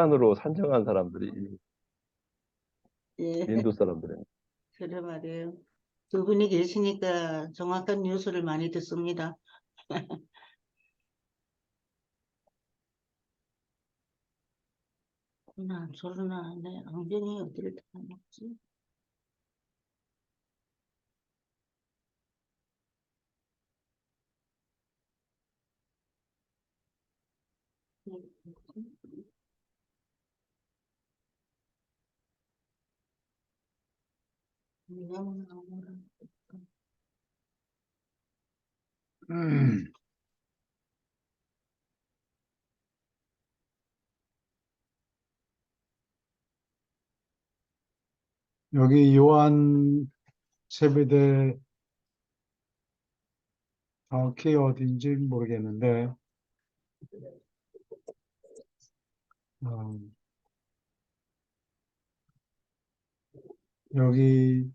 으로 산정한 사람들이 예, 인도 사람들이에요. 그래 말이에요. 두 분이 계시니까 정확한 뉴스를 많이 듣습니다. 나 저러나 내 안경이 어디를 다 먹지? 음, 여기 요한 세배대 정확히 어딘지 모르겠는데, 어, 여기서부터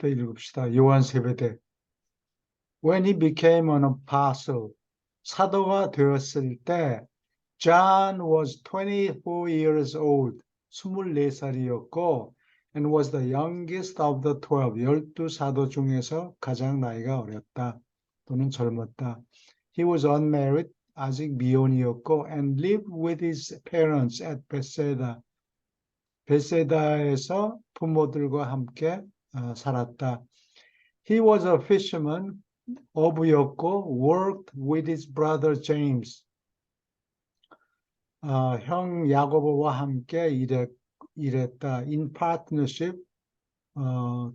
읽읍시다. 요한 세배대. When he became an apostle, 사도가 되었을 때, John was 24 years old, 24살이었고, and was the youngest of the 12, 12사도 중에서 가장 나이가 어렸다, 또는 젊었다. He was unmarried, 아직 미혼이었고, and lived with his parents at Bethsaida. 베세다에서 부모들과 함께 살았다. He was a fisherman, 어부였고, worked with his brother James. 형 야고보와 함께 일했다. In partnership,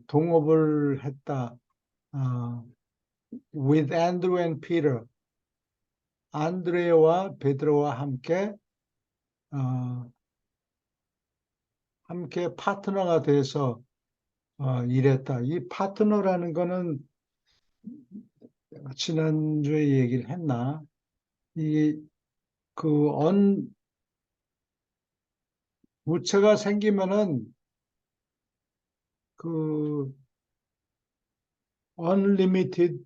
동업을 했다. With Andrew and Peter, 안드레와 베드로와 함께 파트너가 돼서 일했다. 이 파트너라는 거는 지난주에 얘기를 했나? 부채가 생기면은 그 unlimited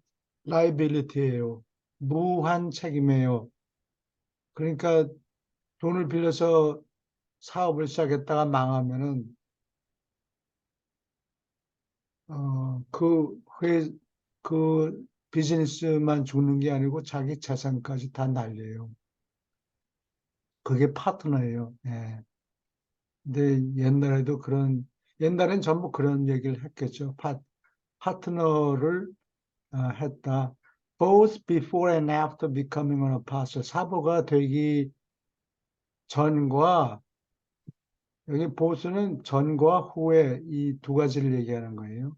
liability예요. 무한 책임이에요. 그러니까 돈을 빌려서 사업을 시작했다가 망하면은 그 비즈니스만 죽는 게 아니고 자기 재산까지 다 날려요. 그게 파트너예요. 예. 근데 옛날엔 전부 그런 얘기를 했겠죠. 파트너를 했다. Both before and after becoming an apostle. 사도가 되기 전과, 여기 both는 전과 후에 이 두 가지를 얘기하는 거예요.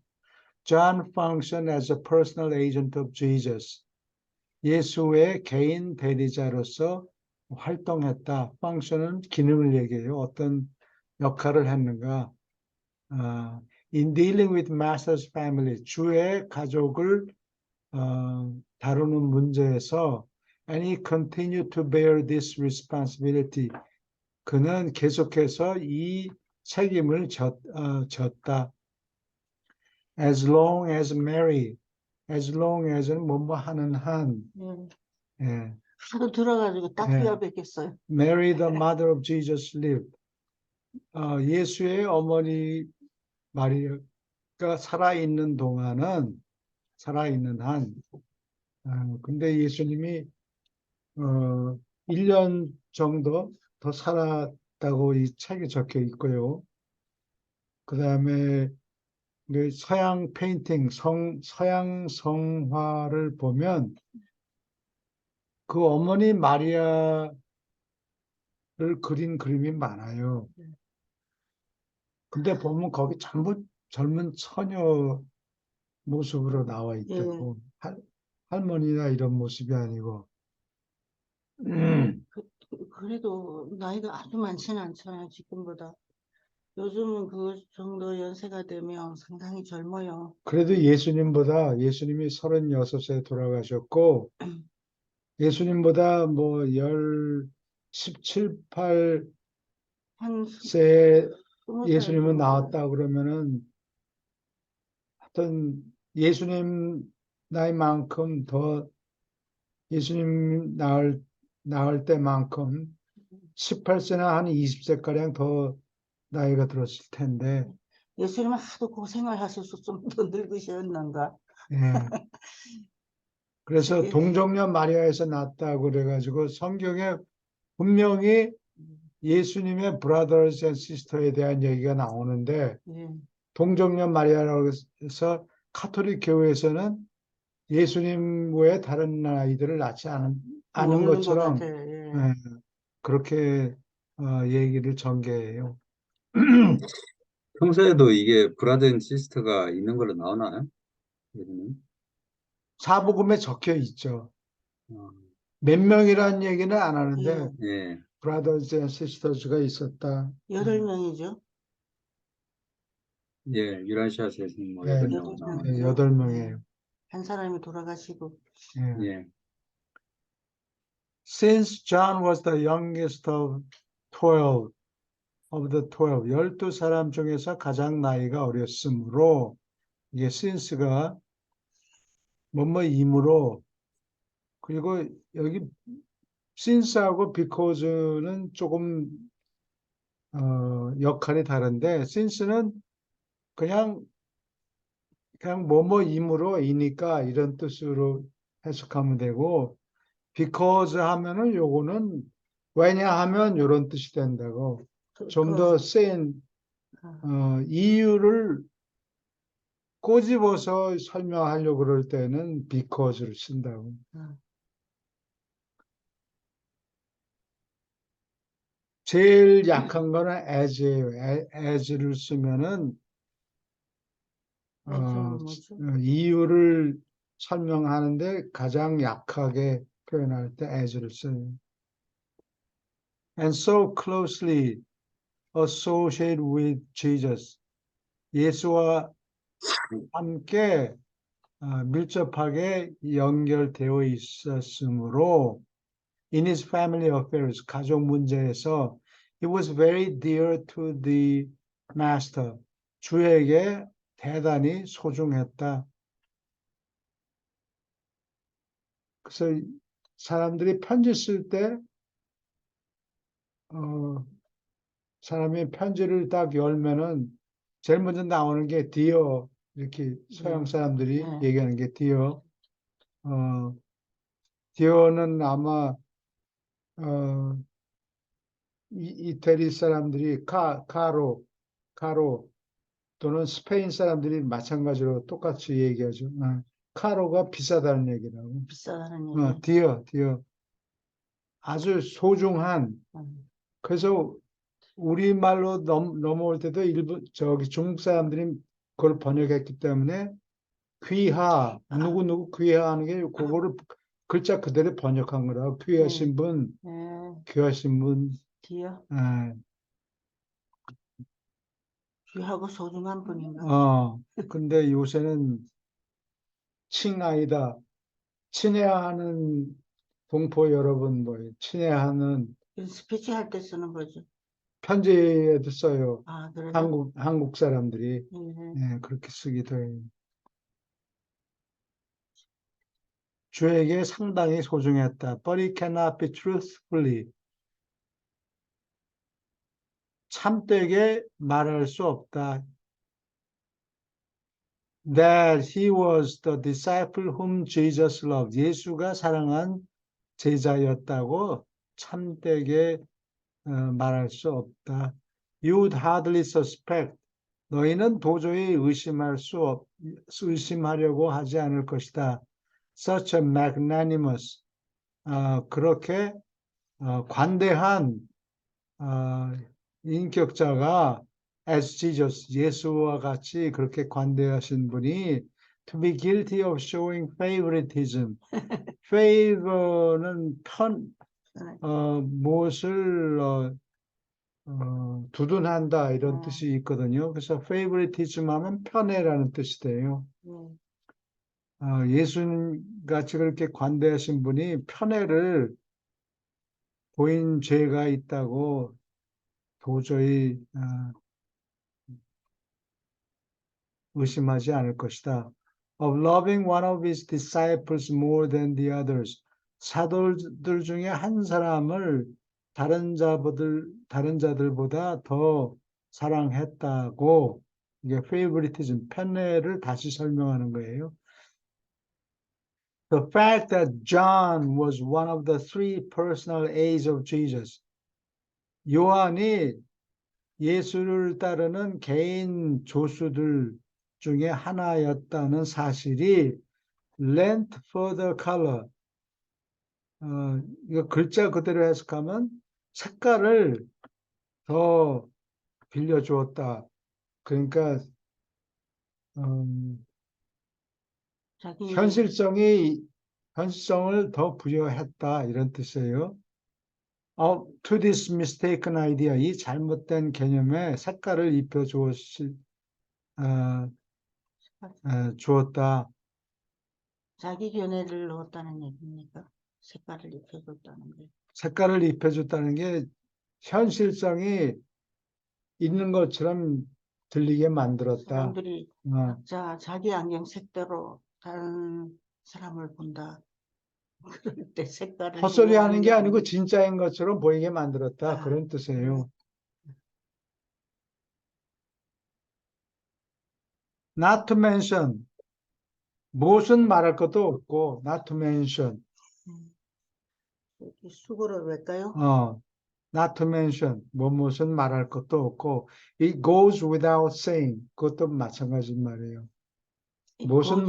John functioned as a personal agent of Jesus. 예수의 개인 대리자로서 활동했다. function은 기능을 얘기해요. 어떤 역할을 했는가. In dealing with Master's family, 주의 가족을 다루는 문제에서 and he continued to bear this responsibility. 그는 계속해서 이 책임을 졌다. As long as Mary, as long as는 뭐뭐 하는 한. 예. 하도 들어가지고 딱 예. 귀가 뵙겠어요. Mary, the mother of Jesus, lived. 예수의 어머니 마리아가 살아있는 한. 근데 예수님이 1년 정도 더 살았다고 이 책에 적혀 있고요. 그 다음에 서양 페인팅, 서양 성화를 보면 그 어머니 마리아를 그린 그림이 많아요. 근데 보면 거기 전부 젊은 처녀 모습으로 나와 있다고. 할머니나 이런 모습이 아니고. 그래도 나이가 아주 많지는 않잖아요, 지금보다. 요즘은 그 정도 연세가 되면 상당히 젊어요. 그래도 예수님이 36세 돌아가셨고, 예수님보다 17, 8세 한 20살 예수님은 나왔다 그러면은 하여튼 예수님 나이만큼 더 예수님 낳을 낳을 때만큼 18세나 한 20세가량 더 나이가 들었을 텐데, 예수님은 하도 고생을 하셔서 좀 더 늙으셨는가? 예. 그래서 예. 동정녀 마리아에서 낳았다고 그래가지고 성경에 분명히 예수님의 brothers and sister에 대한 얘기가 나오는데, 예. 동정녀 마리아라고 해서 카톨릭 교회에서는 예수님 외에 다른 아이들을 낳지 않은 없는 것 것처럼 같아요. 예. 예, 그렇게 얘기를 전개해요. 평소에도 이게 브라더 앤 시스터가 있는 걸로 나오나요? 예수님? 사복음에 적혀 있죠. 어, 몇 명이라는 얘기는 안 하는데 예. 예, brothers and sisters가 있었다. 8명이죠. 예, 유라시아에서 뭐 예, 8명 나오는. 8명이에요. 한 사람이 돌아가시고. 예. 예, Since John was the youngest of 12, of the 12, 12사람 중에서 가장 나이가 어렸으므로 이게 since가 뭐뭐이므로 그리고 여기 since하고 because는 조금 역할이 다른데 since는 그냥 뭐뭐이므로이니까 이런 뜻으로 해석하면 되고 because 하면은 요거는 왜냐하면 이런 뜻이 된다고 좀 더 센 이유를 꼬집어서 설명하려고 그럴 때는 because를 쓴다고. 제일 약한 거는 as예요. as를 쓰면은 뭐죠? 이유를 설명하는데 가장 약하게 표현할 때 as를 써요. And so closely associated with Jesus. 예수와 함께 밀접하게 연결되어 있었으므로 in his family affairs, 가족 문제에서 he was very dear to the master. 주에게 대단히 소중했다. 그래서 사람들이 편지 쓸 때, 사람이 편지를 딱 열면은 제일 먼저 나오는 게 dear, 이렇게 서양 사람들이 네. 얘기하는 게 dear. dear는 아마, 이태리 사람들이 카로 또는 스페인 사람들이 마찬가지로 똑같이 얘기하죠. 카로가 비싸다는 얘기라고. 비싸다는 얘기. 디어. 아주 소중한. 그래서 우리말로 넘어올 때도 중국 사람들이 그걸 번역했기 때문에 귀하, 누구 귀하하는 게 그거를 글자 그대로 번역한 거라고. 귀하신 분, 귀하신 분. 뒤요? 예. 귀하고 소중한 분인가? 근데 요새는 칭아이다. 친애하는 동포 여러분, 친애하는 스피치 할 때 쓰는 거죠. 편지에도 써요. 아, 그래요? 한국 사람들이. 예. 그렇게 쓰기도 해요. 주에게 상당히 소중했다. But it cannot be truthfully. 참되게 말할 수 없다. That he was the disciple whom Jesus loved. 예수가 사랑한 제자였다고 참되게 말할 수 없다. You would hardly suspect. 너희는 도저히 의심하려고 하지 않을 것이다. Such a magnanimous. 그렇게 관대한 인격자가 as Jesus, 예수와 같이 그렇게 관대하신 분이 to be guilty of showing favoritism. favor는 무엇을 두둔한다 이런 뜻이 있거든요. 그래서 favoritism 하면 편애라는 뜻이 돼요. 예수님 같이 그렇게 관대하신 분이 편애를 보인 죄가 있다고 도저히 의심하지 않을 것이다. Of loving one of his disciples more than the others. 사도들 중에 한 사람을 다른 자들보다 더 사랑했다고 이게 favoritism, 편애를 다시 설명하는 거예요. The fact that John was one of the three personal aides of Jesus. 요한이 예수를 따르는 개인 조수들 중에 하나였다는 사실이 lent further color. 이거 글자 그대로 해석하면 색깔을 더 빌려주었다. 그러니까 자기 현실성을 더 부여했다 이런 뜻이에요. To this mistaken idea, 이 잘못된 개념에 색깔을 입혀 주었다. 자기 견해를 넣었다는 얘기입니까? 색깔을 입혀줬다는 게. 색깔을 입혀줬다는 게 현실성이 있는 것처럼 들리게 만들었다. 사람들이 각자 자기 안경 색대로 다른 사람을 본다. 그럴 때 색깔을 헛소리 하는 게 아니고 이용하는 진짜인 것처럼 보이게 만들었다. 그런 뜻이에요. Not to mention, 무엇은 말할 것도 없고, not to mention, 여기 수고를 왜까요? not to mention, 무엇은 말할 것도 없고, it goes without saying, 그것도 마찬가지인 말이에요. 무엇은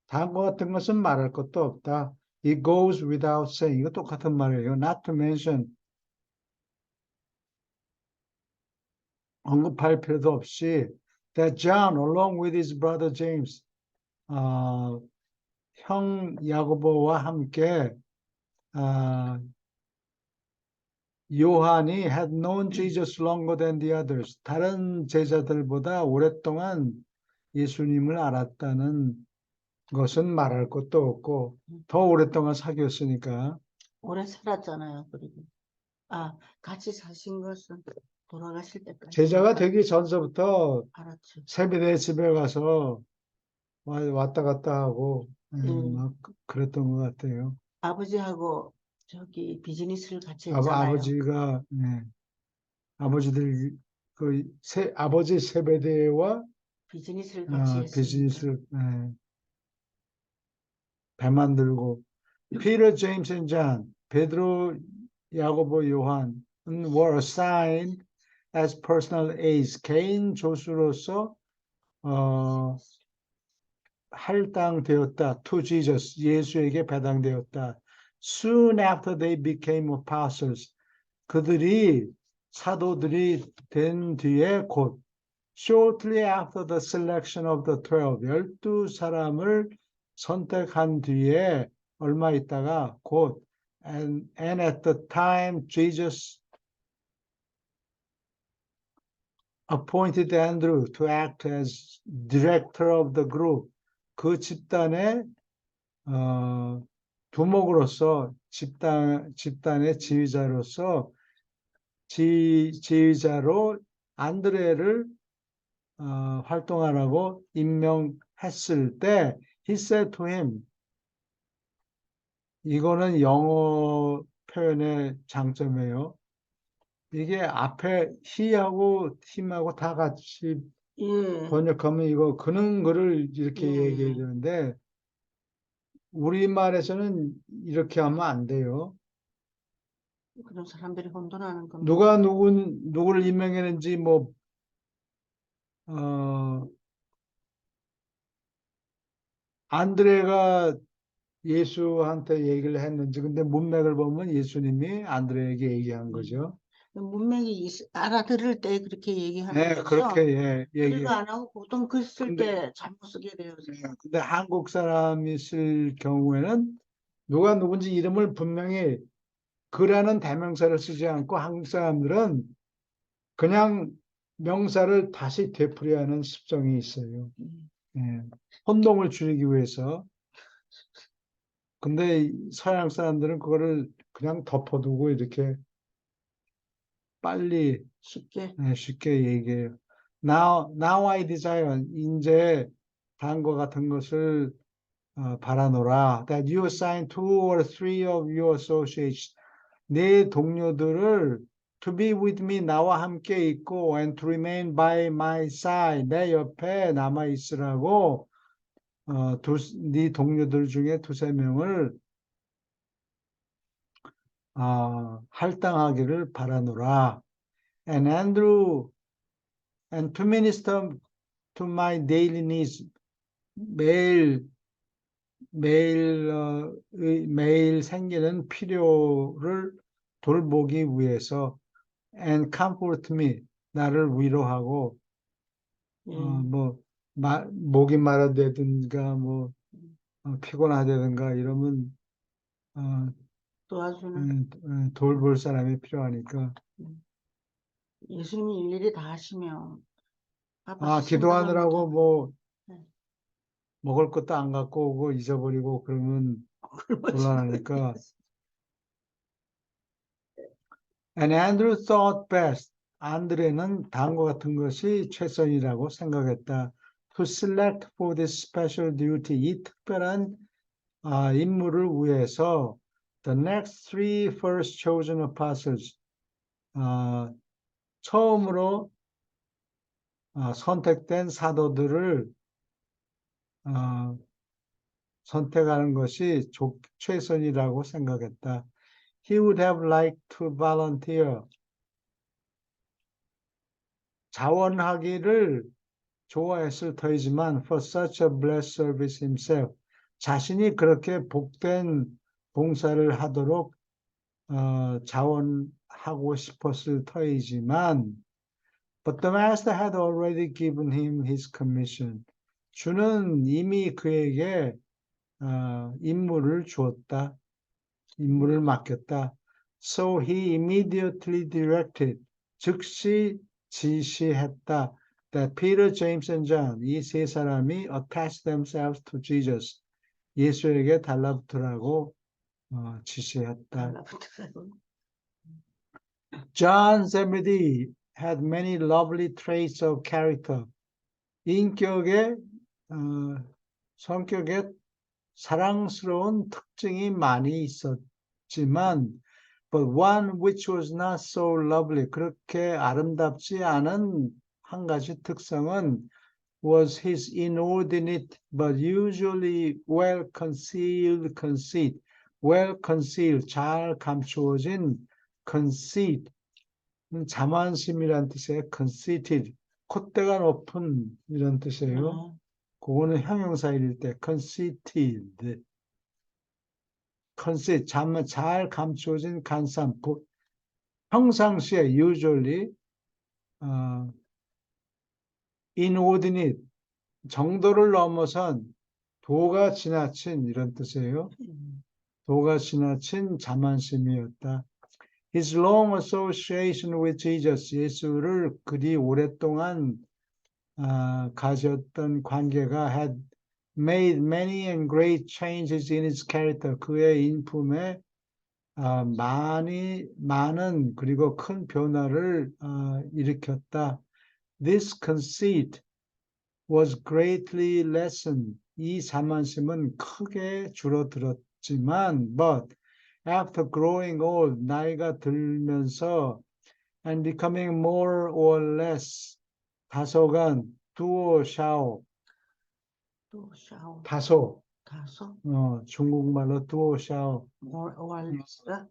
다음과 같은 것은 말할 것도 없다. It goes without saying, 이거 똑같은 말이에요. Not to mention, 언급할 필요도 없이, that John, along with his brother James, 형 야고보와 함께 요한이 had known Jesus longer than the others. 다른 제자들보다 오랫동안 예수님을 알았다는 것은 말할 것도 없고 더 오랫동안 사귀었으니까. 오래 살았잖아요. 그리고 같이 사신 것은 돌아가실 때까지 제자가 되기 전서부터 알았죠. 세베대 집에 가서 왔다 갔다 하고 막 그랬던 것 같아요. 아버지하고 저기 비즈니스를 같이 했잖아요. 아버지가 아버지들 아버지 세베대와 비즈니스를 같이 했으니까. 비즈니스 배 만들고 Peter, James, and John 베드로, 야고보, 요한은 were assigned as personal aides 개인 조수로서 할당되었다. To Jesus 예수에게 배당되었다. Soon after they became apostles 사도들이 된 뒤에 곧 shortly after the selection of the 12 12사람을 선택한 뒤에 얼마 있다가 곧 and at the time Jesus appointed Andrew to act as director of the group 그 집단의 두목으로서 집단의 지휘자로 안드레를 활동하라고 임명했을 때 he said to him 이거는 영어 표현의 장점이에요. 이게 앞에 he하고 him하고 다 같이 번역하면 이거 그는 그를 이렇게 얘기해야 되는데 우리말에서는 이렇게 하면 안 돼요. 그런 사람들이 혼돈하는 겁니다. 누가 누구를 임명했는지 안드레가 예수한테 얘기를 했는지 근데 문맥을 보면 예수님이 안드레에게 얘기한 거죠. 문맥이 알아들을 때 그렇게 얘기하는 네, 거죠. 그렇게 그리고 안 하고 보통 글 쓸 때 잘못 쓰게 돼요. 근데 한국 사람이 쓸 경우에는 누가 누군지 이름을 분명히 그라는 대명사를 쓰지 않고 한국 사람들은 그냥 명사를 다시 되풀이하는 습성이 있어요. 혼동을 줄이기 위해서. 근데 서양 사람들은 그거를 그냥 덮어두고 이렇게 빨리 쉽게 얘기해요. Now I desire, 이제 다음과 같은 것을 바라노라. That you assign 2 or 3 of your associates, 내 동료들을 to be with me, 나와 함께 있고, and to remain by my side, 내 옆에 남아 있으라고, 네 동료들 중에 2~3명을 할당하기를 바라노라. And Andrew, and to minister to my daily needs, 매일 생기는 필요를 돌보기 위해서, and comfort me, 나를 위로하고, 예. 목이 마르다든가, 피곤하다든가 이러면, 도와주는 돌볼 사람이 필요하니까. 예수님이 일일이 다 하시면 바빠서 생각을 기도하느라고 못하고. 네. 먹을 것도 안 갖고 오고 잊어버리고 그러면 곤란하니까. And Andrew thought best. 안드레는 다음과 같은 것이 최선이라고 생각했다. To select for this special duty, 이 특별한 임무를 위해서 the next 3 first chosen apostles, 처음으로 선택된 사도들을 선택하는 것이 최선이라고 생각했다. He would have liked to volunteer. 자원하기를 좋아했을 터이지만 for such a blessed service himself. 자신이 그렇게 복된 봉사를 하도록 자원하고 싶었을 터이지만 but the master had already given him his commission. 주는 이미 그에게 임무를 주었다. 임무를 맡겼다. So he immediately directed, 즉시 지시했다. That Peter, James, and John, 이 3사람이 attach themselves to Jesus, 예수에게 달라붙으라고 지시했다. 달라붙으라고. John Zebedee had many lovely traits of character. 인격에, 성격에 사랑스러운 특징이 많이 있었지만, but one which was not so lovely, 그렇게 아름답지 않은 한 가지 특성은 was his inordinate but usually well-concealed conceit. well-concealed, 잘 감추어진 conceit, 자만심이란 뜻의 conceited, 콧대가 높은 이런 뜻이에요. 그거는 형용사일 때 conceited, conceit, 잘 감추어진 간삼. 평상시에 usually inordinate, 정도를 넘어선 도가 지나친 이런 뜻이에요. 도가 지나친 자만심이었다. His long association with Jesus, 예수를 그리 오랫동안 가졌던 관계가 had made many and great changes in his character. 그의 인품에 많은 그리고 큰 변화를 일으켰다. This conceit was greatly lessened. 이 자만심은 크게 줄어들었지만, but after growing old, 나이가 들면서 and becoming more or less, 다소간, 두어 샤오, 또 샤오. 다소, 다소. 중국말로 두어 샤오. 월스가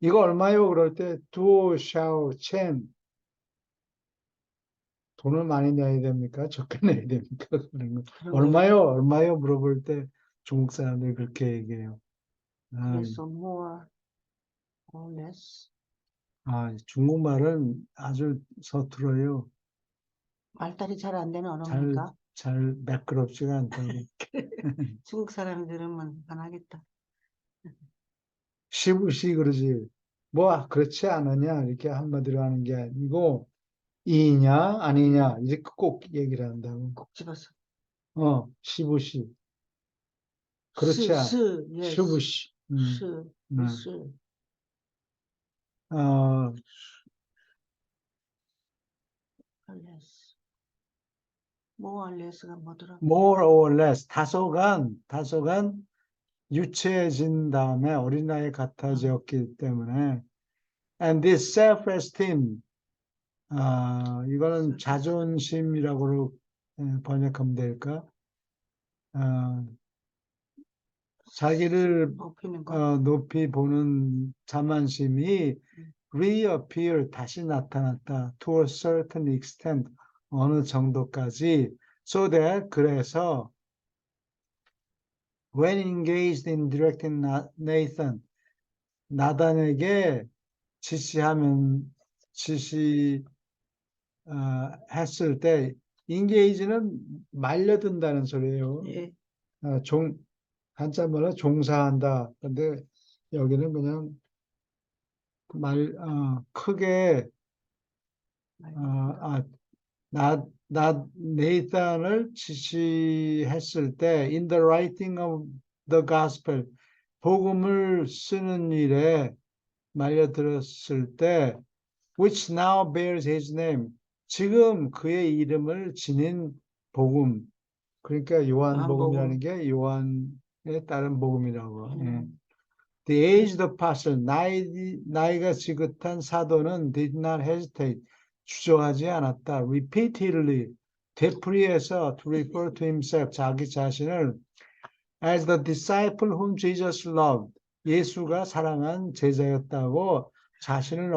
이거 얼마요? 그럴 때 두어 샤오 첸. 돈을 많이 내야 됩니까? 적게 내야 됩니까? 그런 거. 얼마요? 물어볼 때 중국 사람들이 그렇게 얘기해요. 그래서 more or less. 중국말은 아주 서툴어요. 말달이 잘 안 되는 언어입니까? 잘 매끄럽지가 않다고. 중국 사람이 들으면 안 하겠다. 시부시 그러지. 그렇지 않느냐? 이렇게 한마디로 하는 게 아니고, 이냐, 아니냐, 이렇게 꼭 얘기를 한다고. 꼭 집어서. 시부시. 그렇지 않아. yes. 시부시. 시. less. more or less가 뭐더라? more or less, 다소간 유치해진 다음에 어린아이 같아졌기 때문에 and this self-esteem, 이거는 자존심이라고 번역하면 될까? 자기를 높이는 거. 높이 보는 자만심이 reappear, 다시 나타났다. to a certain extent, 어느 정도까지. so that, 그래서 when engaged in directing Nathan, 나단에게 했을 때, engage는 말려든다는 소리예요. 예. 한자말로 종사한다. 근데 여기는 그냥 크게, 네이탄을 지시했을 때, in the writing of the gospel, 복음을 쓰는 일에 말려들었을 때, which now bears his name, 지금 그의 이름을 지닌 복음, 그러니까 요한복음이라는 게 요한에 따른 복음이라고. 예. The aged apostle, 나이가 지긋한 사도는 did not hesitate, 주저하지 않았다. repeatedly, 되풀이해서 to refer to himself, 자기 자신을 as the disciple whom Jesus loved, 예수가 사랑한 제자였다고 자신을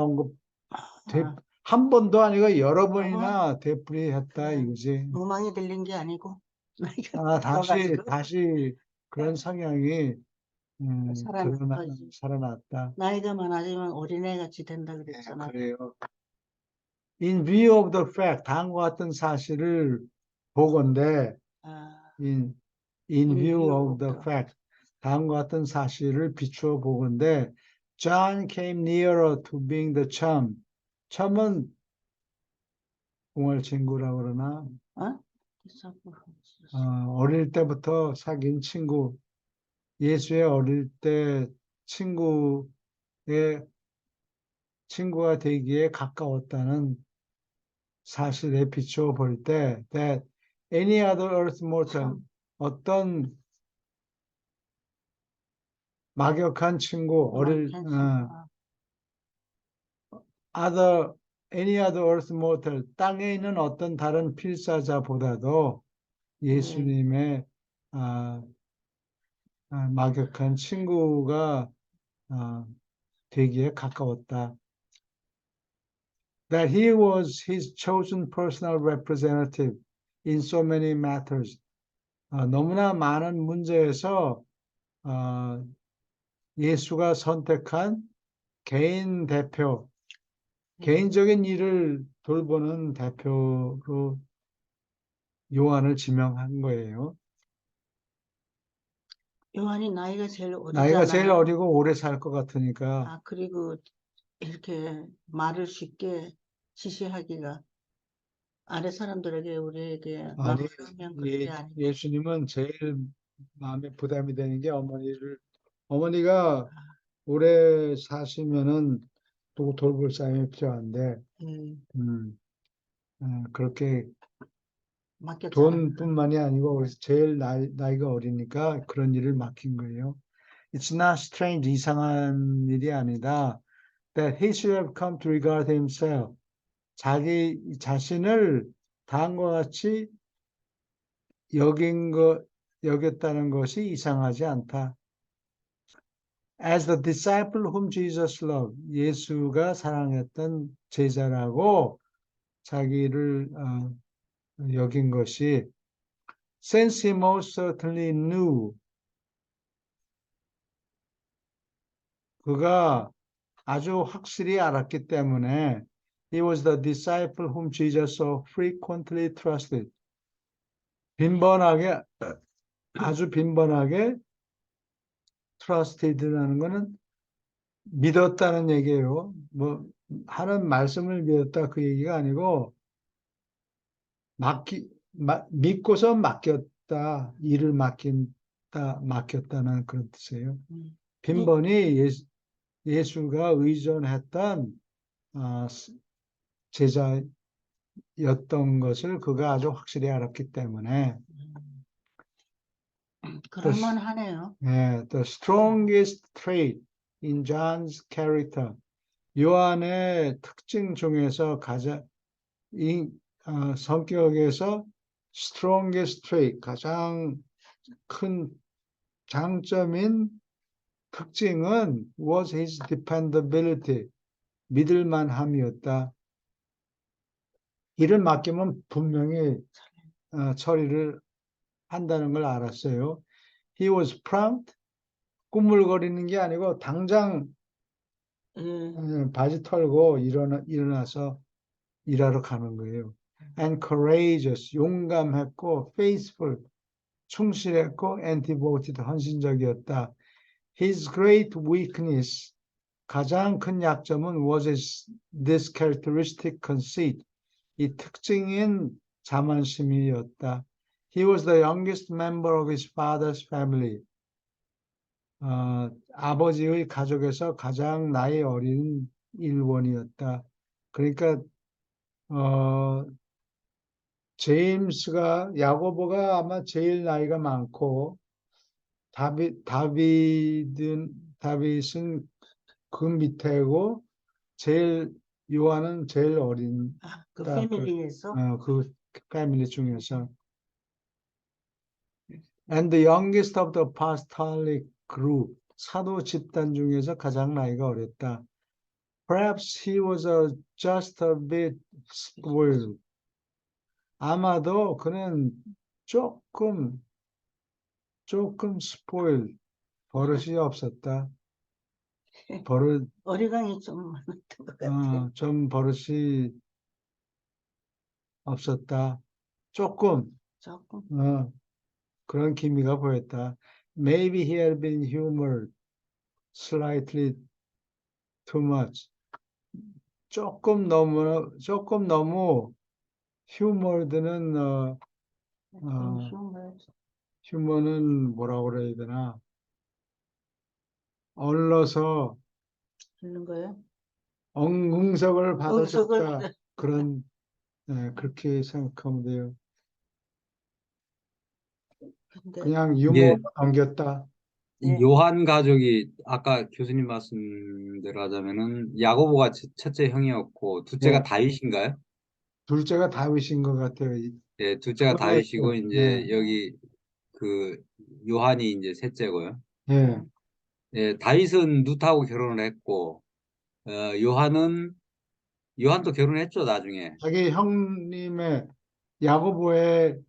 한 번도 아니고 여러 번이나 되풀이했다 이거지. 로망이 들린 게 아니고 다시 그런 성향이 살아났다. 나이가 많아지면 어린애 같이 된다 그랬잖아. 그래요. In view of the fact, 다음과 같은 사실을 보건대, in view of the fact, 다음과 같은 사실을 비추어 보건대, John came nearer to being the chum. chum은 웅얼 친구라고 그러나? 어릴 때부터 사귄 친구, 예수의 어릴 때 친구가 되기에 가까웠다는 사실에 비추어 볼 때, that any other earth mortal, 어떤 막역한 친구, any other earth mortal, 땅에 있는 어떤 다른 필사자보다도 예수님의 막역한 친구가 되기에 가까웠다. That he was his chosen personal representative in so many matters. 너무나 많은 문제에서 예수가 선택한 개인 대표, 개인적인 일을 돌보는 대표로 요한을 지명한 거예요. 요한이 나이가 제일 나이가 제일 어리잖아요. 어리고 오래 살 것 같으니까. 그리고 이렇게 말을 쉽게 지시하기가 아래 사람들에게 우리에게 아니, 하면 그게 아니고. 예수님은 제일 마음에 부담이 되는 게 어머니가 오래 사시면은 또 돌볼 사람이 필요한데, 그렇게 돈뿐만이 아니고 제일 나이가 어리니까 그런 일을 맡긴 거예요. It's not strange, 이상한 일이 아니다. That he should have come to regard himself, 자기 자신을 다음과 같이 여겼다는 것이 이상하지 않다. As the disciple whom Jesus loved, 예수가 사랑했던 제자라고 자기를 여긴 것이, since he most certainly knew, 그가 아주 확실히 알았기 때문에, he was the disciple whom Jesus so frequently trusted. 아주 빈번하게 trusted라는 것은 믿었다는 얘기예요. 하는 말씀을 믿었다 그 얘기가 아니고, 믿고서 맡겼다, 일을 맡겼다는 그런 뜻이에요. 빈번히 예수가 의존했던 제자, 였던 것을 그가 아주 확실히 알았기 때문에 그럴만하네요. the strongest trait in John's character, 요한의 특징 중에서 가장 성격에서 strongest trait, 가장 큰 장점인 특징은 was his dependability, 믿을만함이었다. 일을 맡기면 분명히 처리를 한다는 걸 알았어요. He was prompt, 꾸물거리는 게 아니고 당장 예, 바지 털고 일어나서 일하러 가는 거예요. And courageous, 용감했고, faithful, 충실했고, and devoted, 헌신적이었다. His great weakness, 가장 큰 약점은 was this characteristic conceit, 이 특징인 자만심이었다. He was the youngest member of his father's family. 아버지의 가족에서 가장 나이 어린 일원이었다. 그러니까 야고보가 아마 제일 나이가 많고 다윗은 그 밑에고 요한은 제일 어린 그 딱 패밀리에서 그 패밀리 중에서 and the youngest of the apostolic group, 사도 집단 중에서 가장 나이가 어렸다. Perhaps he was just a bit spoiled. 아마도 그는 조금 spoiled, 버릇이 없었다. 어리광이 좀 많았던 것 같아요. 좀 버릇이 없었다. 조금, 조금. 그런 기미가 보였다. Maybe he had been humored slightly too much. 조금 너무 휴머드는 휴머는 뭐라고 그래야 되나? 얼러서 있는 거예요? 응석을 받아줬다. 응석을 그런 그렇게 생각하면 돼요. 근데 그냥 이게 유머로 넘겼다. 네. 요한 가족이 아까 교수님 말씀대로 하자면은 야고보가 첫째 형이었고 둘째가 네. 다윗인가요? 둘째가 다윗인 것 같아요. 예, 둘째가 그거에 다윗이고 이제 여기 그 요한이 이제 셋째고요. 예. 예, 다윗은 룻하고 결혼을 했고 요한도 결혼했죠 나중에. 자기 형님의 야고보의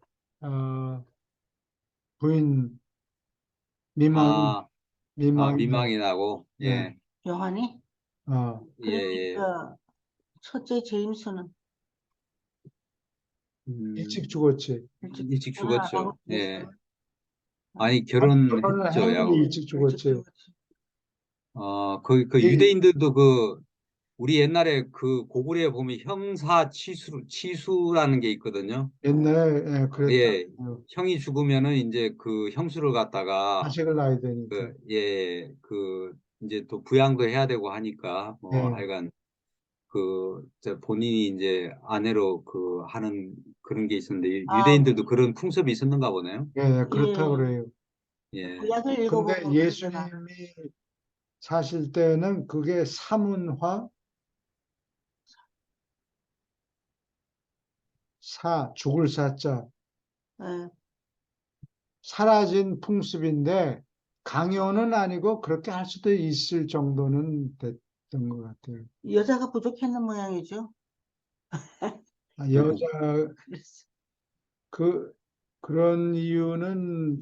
부인 아, 미망이 미망이 나고 예. 예, 요한이? 예, 예. 그러니까 첫째 제임스는 일찍 죽었지. 일찍 죽었죠. 예. 그랬어요. 아니 결혼을 결혼했죠 했는데 야고. 일찍 죽었지. 그 이- 유대인들도 우리 옛날에 그 고구려에 보면 치수라는 게 있거든요. 옛날에 그랬다. 예, 형이 죽으면은 이제 그 형수를 갖다가 자식을 낳아야 되니까. 이제 또 부양도 해야 되고 하니까 뭐 예. 하여간 저 본인이 이제 아내로 하는 그런 게 있었는데 유대인들도 그런 풍습이 있었는가 보네요. 예, 그렇다고 예. 그래요. 예. 구약을 근데 읽어보면 그러잖아. 예수님이 사실 때는 그게 사문화, 죽을 사자, 예. 사라진 풍습인데 강요는 아니고 그렇게 할 수도 있을 정도는 됐던 것 같아요. 여자가 부족했는 모양이죠. 여자 그래서 그런 이유는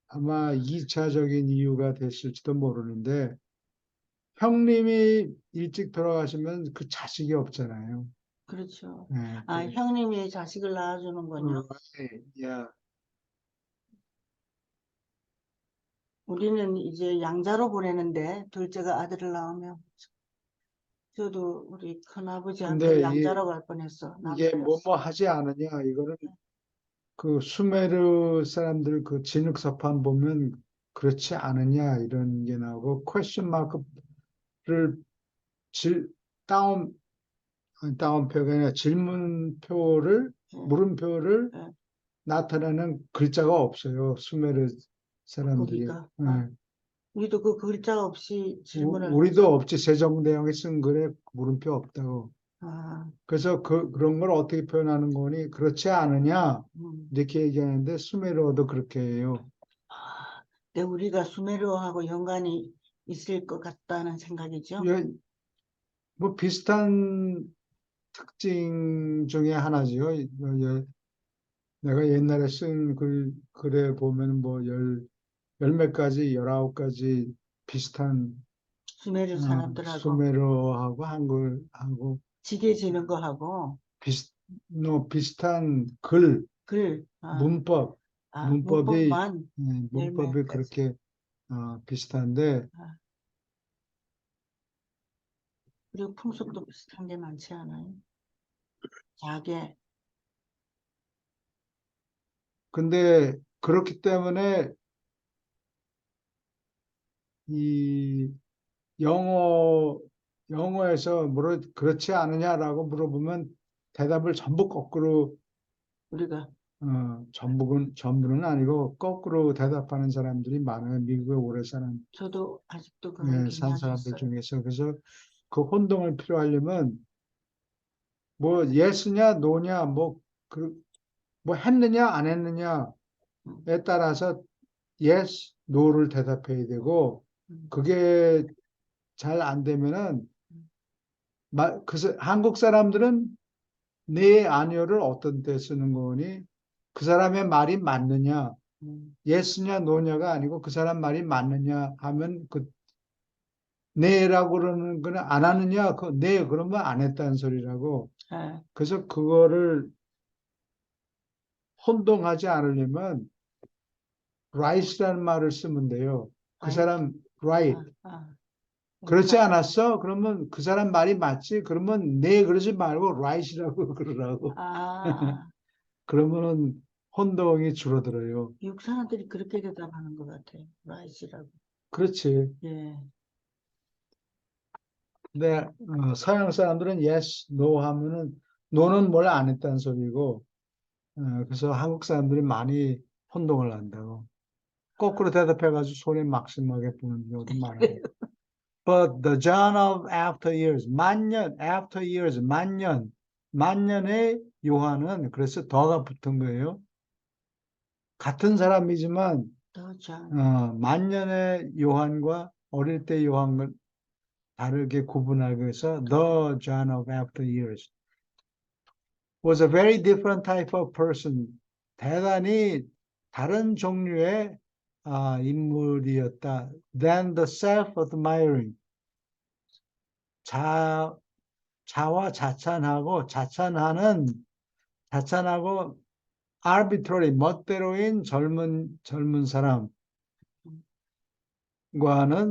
아마 2차적인 이유가 됐을지도 모르는데 형님이 일찍 돌아가시면 그 자식이 없잖아요. 그렇죠. 네, 형님이 자식을 낳아주는군요. 야, 우리는 이제 양자로 보내는데 둘째가 아들을 낳으면 저도 우리 큰아버지한테 근데 양자로 갈 뻔했어. 이게 남자였어. 뭐뭐 하지 않느냐 이거는 그 수메르 사람들 그 진흙석판 보면 그렇지 않느냐 이런 게 나오고 퀘스천 마크를 다운 따옴표가 아니라 질문표를, 예, 물음표를 예. 나타내는 글자가 없어요. 수메르 사람들이. 거기가. 예. 아, 우리도 그 글자 없이 질문을 우리도 하죠. 없지. 세종대왕이 쓴 글에 물음표 없다고. 아, 그래서 그런 걸 어떻게 표현하는 거니? 그렇지 않으냐? 음. 이렇게 얘기하는데 수메르어도 그렇게 해요. 아, 근데 우리가 수메르어하고 연관이 있을 것 같다는 생각이죠. 예, 뭐 비슷한 특징 중에 하나지요. 내가 옛날에 쓴 글에 보면 뭐 열 몇 가지, 19가지 비슷한 수메르 사람들하고 수메르어하고 한글하고 지게지는 거하고 비슷한 글, 글, 문법이, 문법만 열 몇 문법이 가지. 그렇게 비슷한데, 아, 그리고 풍속도 비슷한 게 많지 않아요? 자개, 근데 그렇기 때문에 이 영어에서 그렇지 않느냐라고 물어보면 대답을 전부 거꾸로, 우리가 전부는 아니고 거꾸로 대답하는 사람들이 많아요. 미국에 오래 저도 아직도 그런 산 경향이 사람들 있어요. 중에서. 그래서 그 혼동을 필요하려면 뭐 예스냐 노냐 뭐 했느냐 안 했느냐에 음, 따라서 yes, no를 대답해야 되고 음, 그게 잘 안 되면은 그래서 한국 사람들은 네 아니요를 어떤 때 쓰는 거니? 그 사람의 말이 맞느냐? 예스냐 노냐가 아니고 그 사람 말이 맞느냐 하면 네라고 그러는 거는 안 하느냐? 네 그러면 안 했다는 소리라고. 예, 그래서 그거를 혼동하지 않으려면 right이라는 말을 쓰면 돼요. 그 right? 사람 right. 아, 그렇지 right. 않았어? 그러면 그 사람 말이 맞지? 그러면 네 그러지 말고 right이라고 그러라고. 아, 그러면은 혼동이 줄어들어요. 미국 사람들이 그렇게 대답하는 것 같아요. right이라고. 그렇지. 예, 근데 서양 사람들은 yes, no 하면은 no는 뭘 안 했다는 소리고 그래서 한국 사람들이 많이 혼동을 한다고. 거꾸로 대답해가지고 손에 막 심하게 부는 경우도 많아요. But the John of after years, after years, 만년의 요한은 그래서 더가 붙은 거예요. 같은 사람이지만 더 잘. 만년의 요한과 어릴 때 요한을 다르게 구분하기 위해서 the John of after years was a very different type of person. 대단히 다른 종류의 인물이었다. Than the self-admiring. 자와 자찬하고 arbitrary, 멋대로인 젊은 사람과는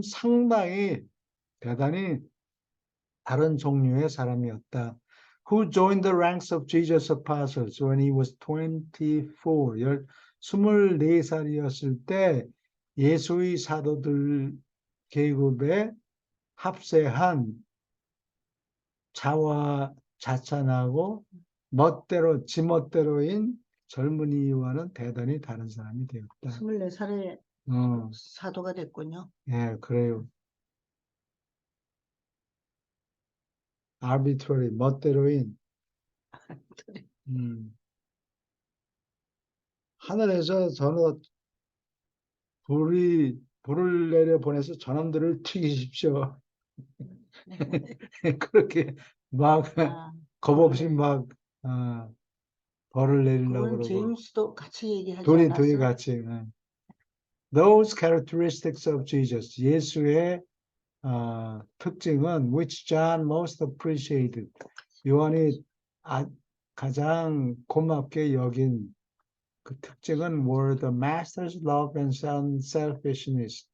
상당히 대단히 다른 종류의 사람이었다. Who joined the ranks of Jesus' apostles when he was 24, 24살이었을 때 예수의 사도들 계급에 합세한 자와 자찬하고 지멋대로인 젊은이와는 대단히 다른 사람이 되었다. 24살에 어, 사도가 됐군요. 예, 그래요. arbitrary, 멋대로인. 하늘에서 불을 내려 보내서 저놈들을 튀기십시오. 그렇게 막 겁 없이 막 벌을 내리려고 그건 그러고 제임스도 같이 얘기하지 둘이 않았어요? 같이. Those characteristics of Jesus, 예수의 특징은 which John most appreciated. 요한이 가장 고맙게 여긴 그 특징은 were the master's love and selfishness.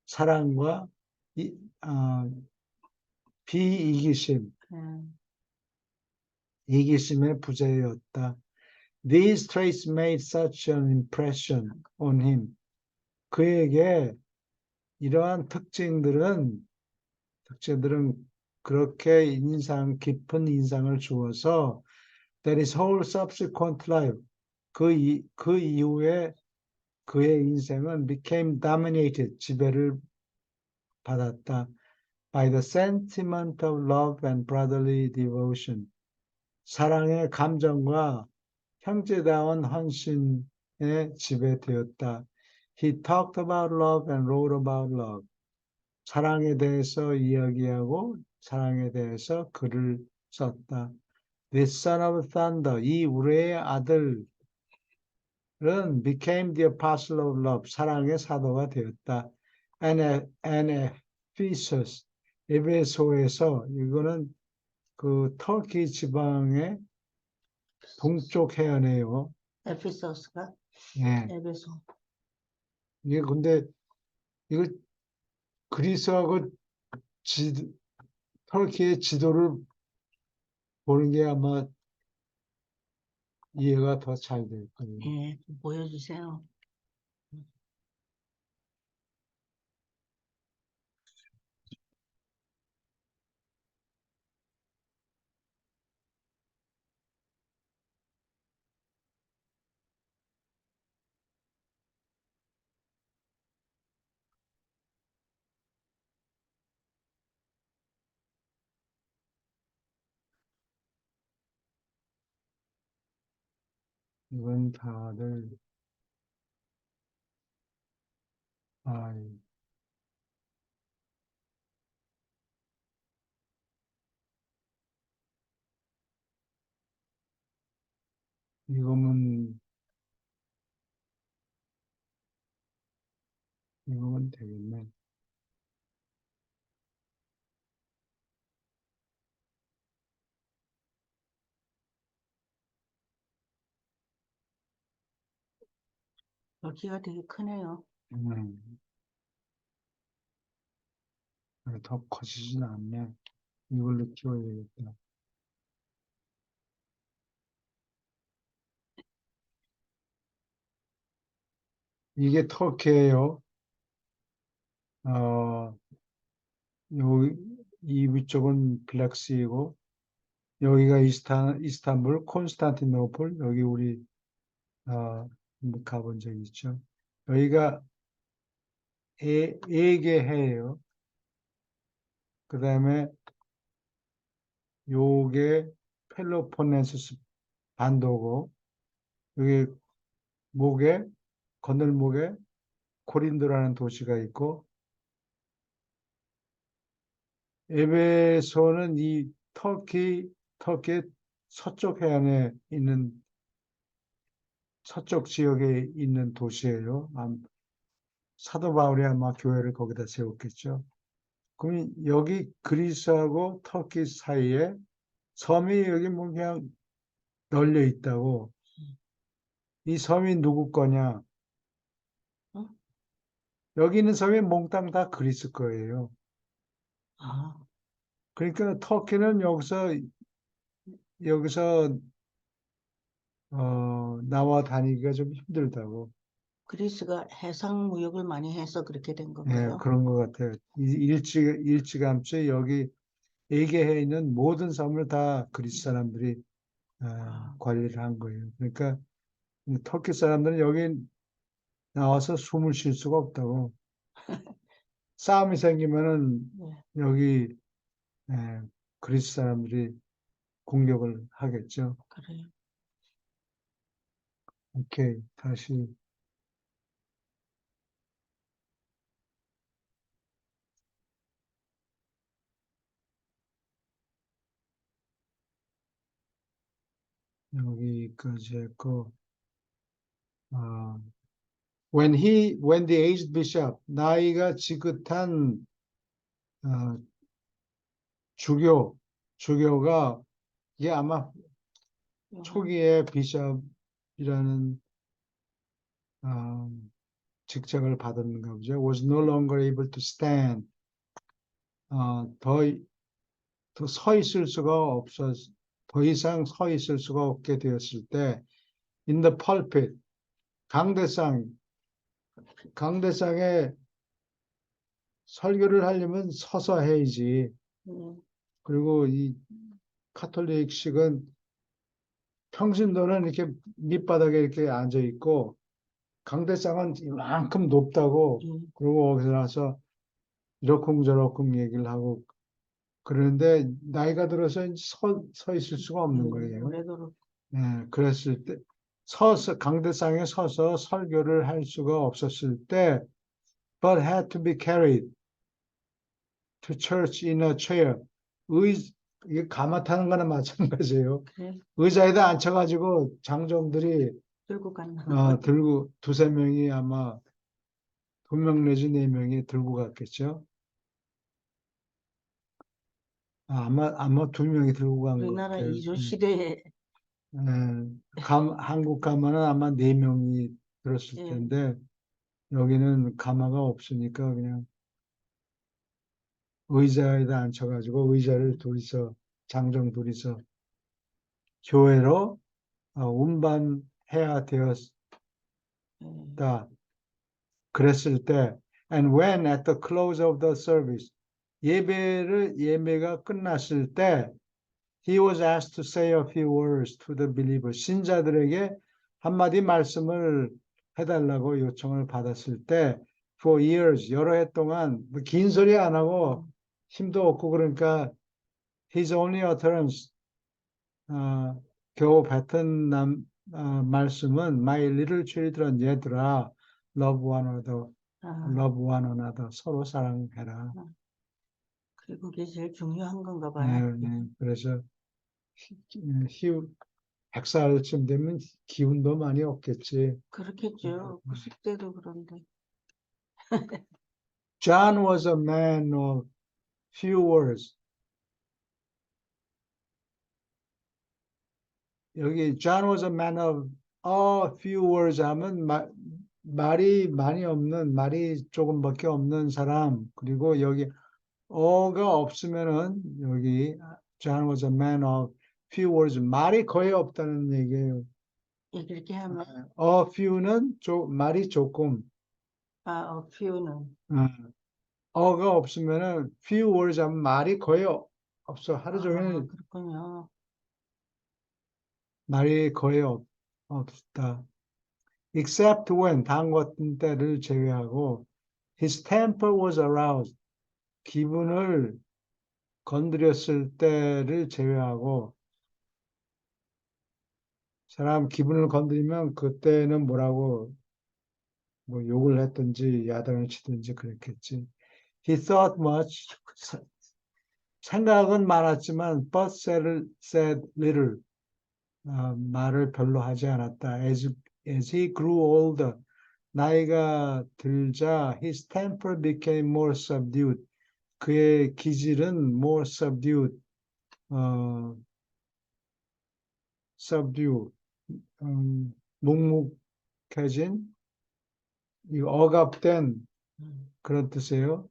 사랑과 비이기심, 이기심의 부재였다. These traits made such an impression on him. 그에게 이러한 특징들은 그렇게 깊은 인상을 주어서 that his whole subsequent life, 그 이후에 그의 인생은 became dominated, 지배를 받았다. by the sentiment of love and brotherly devotion, 사랑의 감정과 형제다운 헌신에 지배되었다. He talked about love and wrote about love. 사랑에 대해서 이야기하고 사랑에 대해서 글을 썼다. This son of thunder, 이 우레의 아들은 became the apostle of love, 사랑의 사도가 되었다. And Ephesus, 에베소에서, 이거는 그 터키 지방의 동쪽 해안이에요. 에피소스가 예. 에베소. 이게 근데 이거 그리스하고 터키의 지도를 보는 게 아마 이해가 더 잘 될 거예요. 예, 좀 보여주세요. 이건 다들 아, 이거면 되겠네. 여기가 되게 크네요. 더 커지진 않네. 이걸로 키워야 되겠다. 이게 터키예요. 이 위쪽은 블랙시이고, 여기가 이스탄불, 콘스탄티노플, 여기 우리 가본 적 있죠. 여기가 에게해예요. 그 다음에 요게 펠로폰네수스 반도고, 여기 건널목에 코린도라는 도시가 있고, 에베소는 이 터키의 서쪽 해안에 있는 서쪽 지역에 있는 도시예요. 사도 바울이 아마 교회를 거기다 세웠겠죠. 그럼 여기 그리스하고 터키 사이에 섬이 여기 뭐 그냥 널려 있다고. 이 섬이 누구 거냐? 어? 여기 있는 섬이 몽땅 다 그리스 거예요. 아, 그러니까 터키는 여기서 나와 다니기가 좀 힘들다고. 그리스가 해상 무역을 많이 해서 그렇게 된 예, 건가요? 그런 것 같아요. 일찌감치 여기 에게해에 있는 모든 섬을 다 그리스 사람들이 관리를 한 거예요. 그러니까 터키 사람들은 여기 나와서 숨을 쉴 수가 없다고. 싸움이 생기면은 네, 여기 그리스 사람들이 공격을 하겠죠. 그래요. 오케이, 다시. 여기까지 했고, when the aged bishop, 나이가 지긋한 어, 주교가 이게 아마 초기에 비숍이라는 직책을 받았는가 보죠. Was no longer able to stand. 더 서 있을 수가 더 이상 서 있을 수가 없게 되었을 때, in the pulpit, 강대상에 설교를 하려면 서서 해야지. 그리고 이 카톨릭식은 평신도는 이렇게 밑바닥에 이렇게 앉아 있고 강대상은 이만큼 높다고 그리고 거기서 나서 이러쿵저러쿵 얘기를 하고 그러는데 나이가 들어서 서 있을 수가 없는 거예요. 오래도록 예, 그랬을 때 서서 강대상에 서서 설교를 할 수가 없었을 때 but had to be carried to church in a chair. 이게 가마 타는 거나 마찬가지예요. 그래 의자에다 앉혀가지고 장정들이 들고 갔나 들고 두세 명이 아마 2명 내지 4명이 들고 갔겠죠. 아마 2명이 들고 간 것 우리나라 같아요. 이조 시대에 한국 가마는 아마 4명이 들었을 예. 텐데 여기는 가마가 없으니까 그냥 의자에다 앉혀가지고 의자를 장정 둘이서 교회로 운반해야 되었다. 예. 그랬을 때 and when at the close of the service 예배가 끝났을 때 he was asked to say a few words to the believers. 신자들에게 한마디 말씀을 해달라고 요청을 받았을 때 for years 여러 해 동안 긴 소리 안 하고 힘도 없고 그러니까 his only utterance 겨우 뱉은 말씀은 my little children 얘들아 love one another love one another 서로 사랑해라. 그리고 그게 제일 중요한 건가 네, 봐요. 그래서 100살쯤 되면 기운도 많이 없겠지. 그렇겠죠. 90대도 그런데. John was a man of few words. 여기 John was a man of few words 하면 말이 많이 없는, 말이 조금밖에 없는 사람. 그리고 여기 어가 없으면은 여기 John was a man of few words. 말이 거의 없다는 얘기예요. 예, 그렇게 하면 A few는 말이 조금. few 어가 없으면은 few words 하면 말이 거의 없어. 하루 종일 그렇군요. 말이 거의 없다. Except when 담궜던 때를 제외하고 his temper was aroused. 기분을 건드렸을 때를 제외하고 사람 기분을 건드리면 그때는 뭐라고 뭐 욕을 했든지 야단을 치든지 그랬겠지. He thought much. 생각은 많았지만 but said little. 말을 별로 하지 않았다. As he grew older, 나이가 들자 his temper became more subdued. 그의 기질은 more subdued, subdue, 묵묵해진, 억압된 그런 뜻이에요.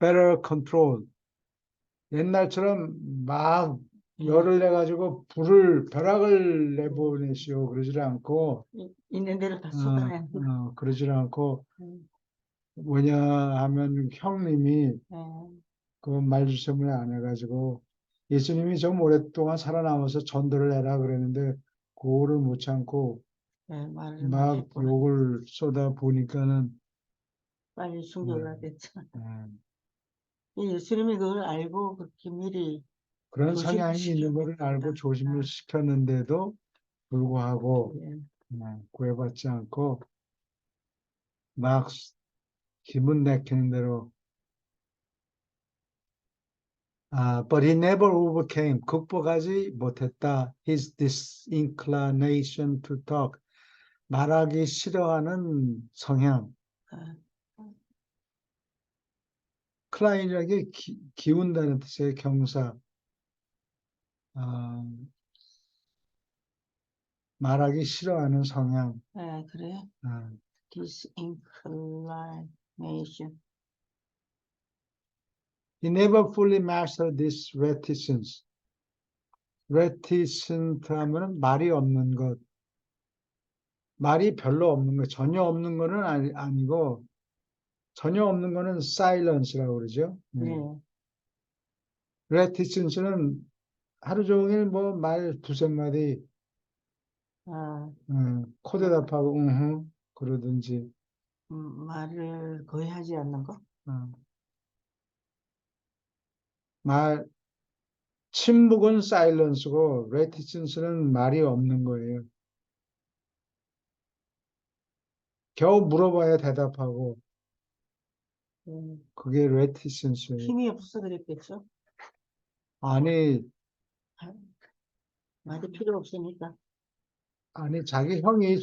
Better control. 옛날처럼 막 열을 내가지고 벼락을 내보내시오. 그러질 않고, 있는 대로 다 쏟아내는. 그러질 않고, 뭐냐 하면 형님이 그 말주sem을 안 해가지고, 예수님이 좀 오랫동안 살아남아서 전도를 해라 그랬는데, 그거를 못 참고, 말을 막 했구나. 욕을 쏟아 보니까는, 빨리 순교하겠죠. 예, 예수님이 그걸 알고 그렇게 미리 그런 성향이 있는 것을 알고 조심을 시켰는데도 불구하고, 구애받지 않고, 막 기분 내키는 대로 but he never overcame. 극복하지 못했다. His disinclination to talk. 말하기 싫어하는 성향. 클라인이라는 게 기운다는 뜻의 경사. 말하기 싫어하는 성향. 그래. disinclination. He never fully mastered this reticence. reticent 하면 말이 없는 것. 말이 별로 없는 것. 전혀 없는 거는 아니고 전혀 없는 거는 silence라고 그러죠. 레티센스는 하루 종일 뭐 말 두세 마디 아, 코대답하고 그러든지 말을 거의 하지 않는 거? 어, 말 침묵은 사일런스고 레티센스는 말이 없는 거예요. 겨우 물어봐야 대답하고 그게 레티센스예요. 힘이 없어서 그랬겠죠? 아니 말이 필요 없으니까. 자기 형이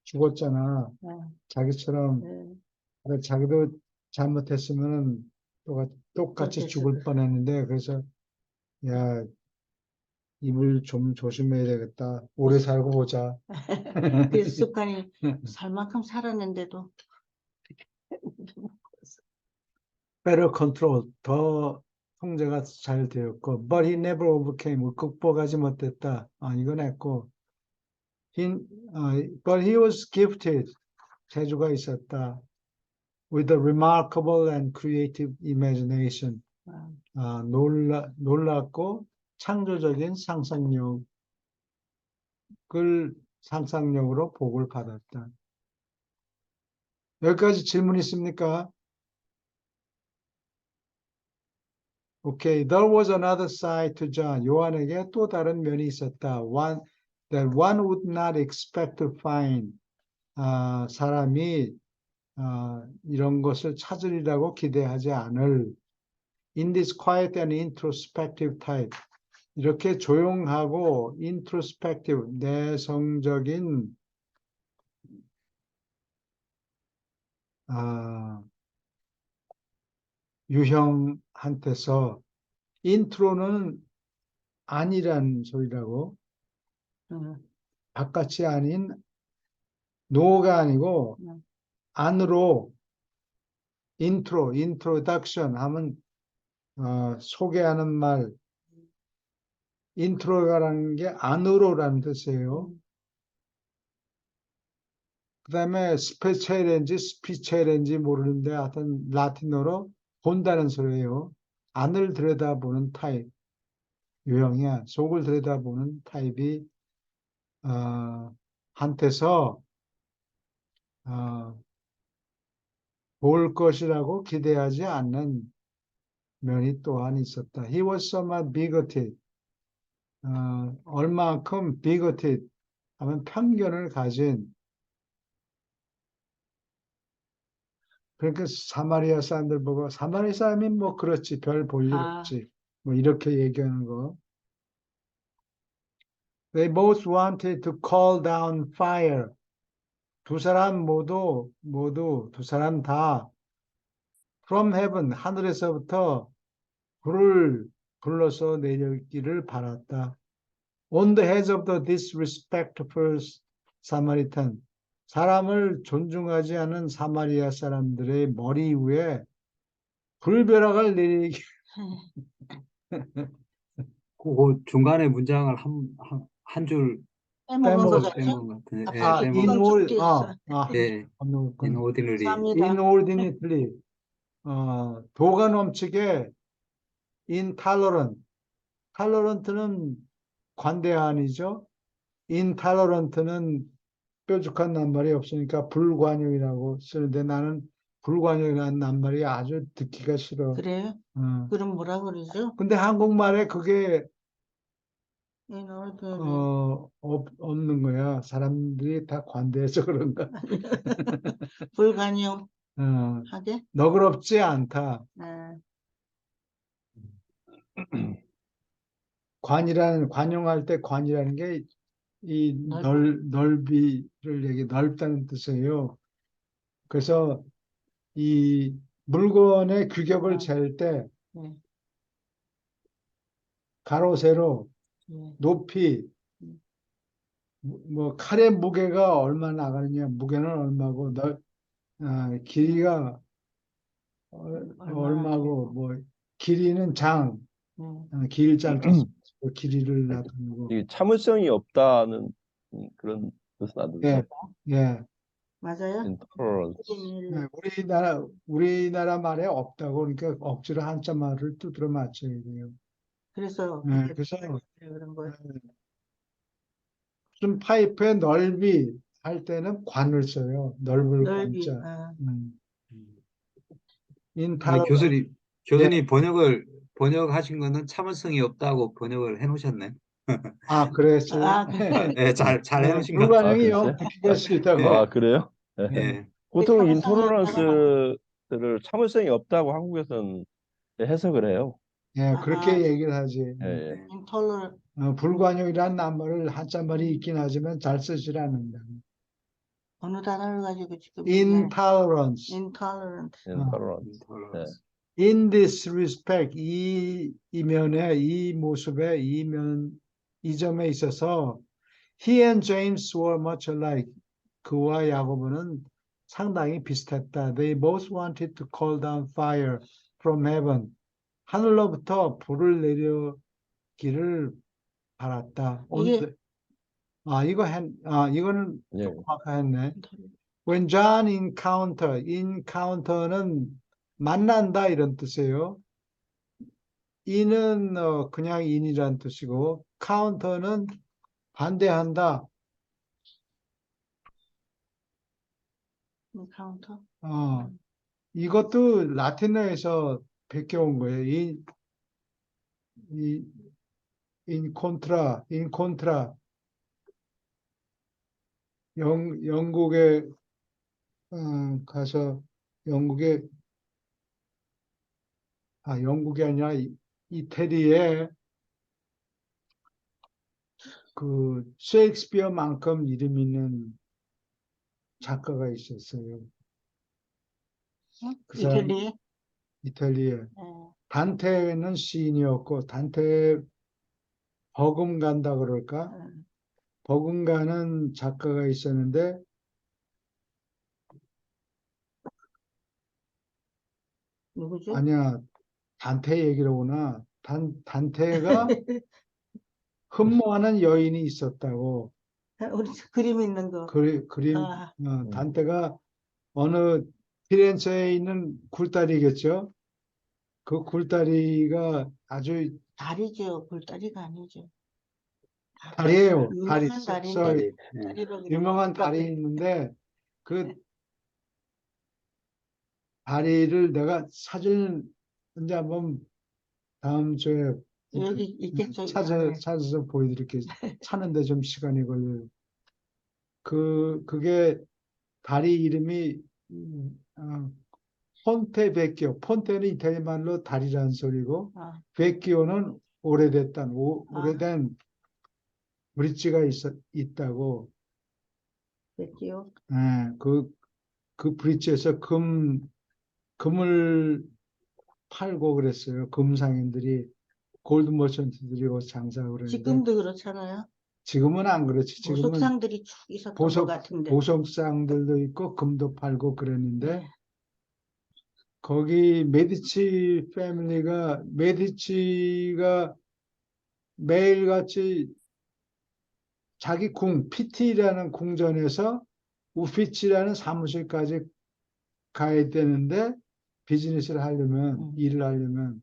죽었잖아. 네, 자기처럼 네. 그러니까 자기도 잘못했으면 똑같이 어쩔 죽을 수가. 뻔했는데 그래서 야 입을 좀 조심해야 되겠다. 오래 살고 보자. 그 습관이 살 만큼 살았는데도 Better control 더 통제가 잘 되었고, but he never overcame 극복하지 못했다. 이건 했고, but he was gifted 재주가 있었다. With a remarkable and creative imagination. 놀랍고 창조적인 상상력으로 복을 받았다. 여기까지 질문 있습니까? Okay, there was another side to John. 요한에게 또 다른 면이 있었다. One that one would not expect to find. 사람이 이런 것을 찾으리라고 기대하지 않을. In this quiet and introspective type. 이렇게 조용하고 introspective, 내성적인 유형한테서 인트로는 아니란 소리라고 바깥이 아닌 노가 아니고 안으로 인트로덕션 하면 소개하는 말 인트로라는 게 안으로라는 뜻이에요. 그 다음에 스피체렌지 모르는데 하여튼 라틴어로 본다는 소리예요. 안을 들여다보는 타입 유형이야. 속을 들여다보는 타입이 한테서 볼 것이라고 기대하지 않는 면이 또한 있었다. He was somewhat bigoted. 얼마큼 bigoted 하면 편견을 가진 그러니까 사마리아 사람들 보고 사마리아 사람이 뭐 그렇지 별 볼 일 없지 뭐 이렇게 얘기하는 거. They both wanted to call down fire. 두 사람 두 사람 다 from heaven 하늘에서부터 불을 불러서 내리기를 바랐다. On the heads of the disrespectful Samaritan. 사람을 존중하지 않은 사마리아 사람들의 머리 위에 불벼락을 내리기. 그 중간에 문장을 한 줄 빼먹은 것 같죠? 빼먹은 것 같은데. inordinary. inordinately. 도가 넘치게 intolerant. tolerant는 관대한이죠. intolerant는 뾰족한 낱말이 없으니까 불관용이라고 쓰는데 나는 불관용이라는 낱말이 아주 듣기가 싫어. 그래요? 그럼 뭐라 그러죠? 근데 한국말에 그게 없는 거야. 사람들이 다 관대해서 그런가? 불관용하게? 너그럽지 않다. 관용할 때 관이라는 게 이 넓이를 넓다는 뜻이에요. 그래서 이 물건의 규격을 잴 때 가로 세로 높이 뭐 칼의 무게가 얼마 나가느냐 무게는 얼마고 길이가 얼마고 뭐 길이는 장 길장 길이를 나타내고 이게 참을성이 없다는 그런 뜻은 안 들죠. 예. 맞아요? intolerance. 네, 우리나라 말에 없다고 그러니까 억지로 한자말을 두드려 맞춰야 돼요. 그래서 네, 그게 그래서 그런 거예요. 무슨 파이프의 넓이 할 때는 관을 써요. 넓을 넓이. 관자. 아, 근데 인탈러런스. 교수님 번역하신 거는 참을성이 없다고 번역을 해놓으셨네. 아, 그랬어요. 아, 예, 잘 해놓으신 것 같아요. 불가능이 글쎄요? 영특할 수 있다고. 예, 그래요? 예. 예. 보통 참을성이 없다가 인토러런스를 참을성이 없다고 한국에서는 해석을 해요. 예, 그렇게 아, 얘기를 하지. 예, 예. 예. 인톨러 불관용이라는 말을 한자말이 있긴 하지만 잘 쓰질 않는다. 어느 단어를 가지고 지금 얘기하는 Intolerance. intolerant. intolerance. 예. In this respect, 이 면에, 이 모습에, 이 점에 있어서 he and James were much alike. 그와 야고보는 상당히 비슷했다. They both wanted to call down fire from heaven. 하늘로부터 불을 내려기를 바랐다. 이게 이거는 예. 조금 아까 했네. When John encounter는 만난다 이런 뜻이에요. in은 그냥 in이란 뜻이고 counter는 반대한다. 카운터. 이것도 라틴어에서 베껴온 거예요. in contra. 영국에 가서 영국이 아니라 이태리에 그 셰익스피어만큼 이름 있는 작가가 있었어요. 그 사람 이틀리. 이탈리아에. 예. 단테는 시인이었고 단테 버금간다 그럴까? 예. 버금가는 작가가 있었는데 누구죠? 아니야 단테 얘기로구나. 단테가 흠모하는 여인이 있었다고. 우리 그림 있는 거. 그림 아, 단테가 어느 피렌체에 있는 굴다리겠죠. 그 굴다리가 아주 다리죠. 굴다리가 아니죠. 다리예요. 다리. 유명한 다리인데 sorry. 예. 다리로 그냥 유명한 다리 있는데 그 다리를 내가 사진을 이제 한번 다음 주에 여기 있겠죠. 찾아서 보여드릴게요. 찾는데 좀 시간이 걸려요. 그게 다리 이름이 폰테베키오. 폰테는 이탈리아 말로 다리라는 소리고 아, 베키오는 오래된 브릿지가 있다고. 뵙기요. 예, 그 브릿지에서 금을 팔고 그랬어요. 금상인들이 골드 머천트들이 장사를 그러는데 지금도 그렇잖아요. 지금은 안 그렇지. 지금은 보석상들이 쭉 있었던 것 같은데. 보석상들도 있고 금도 팔고 그랬는데 네. 거기 메디치가 매일같이 자기 피티라는 궁전에서 우피치라는 사무실까지 가야 되는데 비즈니스를 하려면 일을 하려면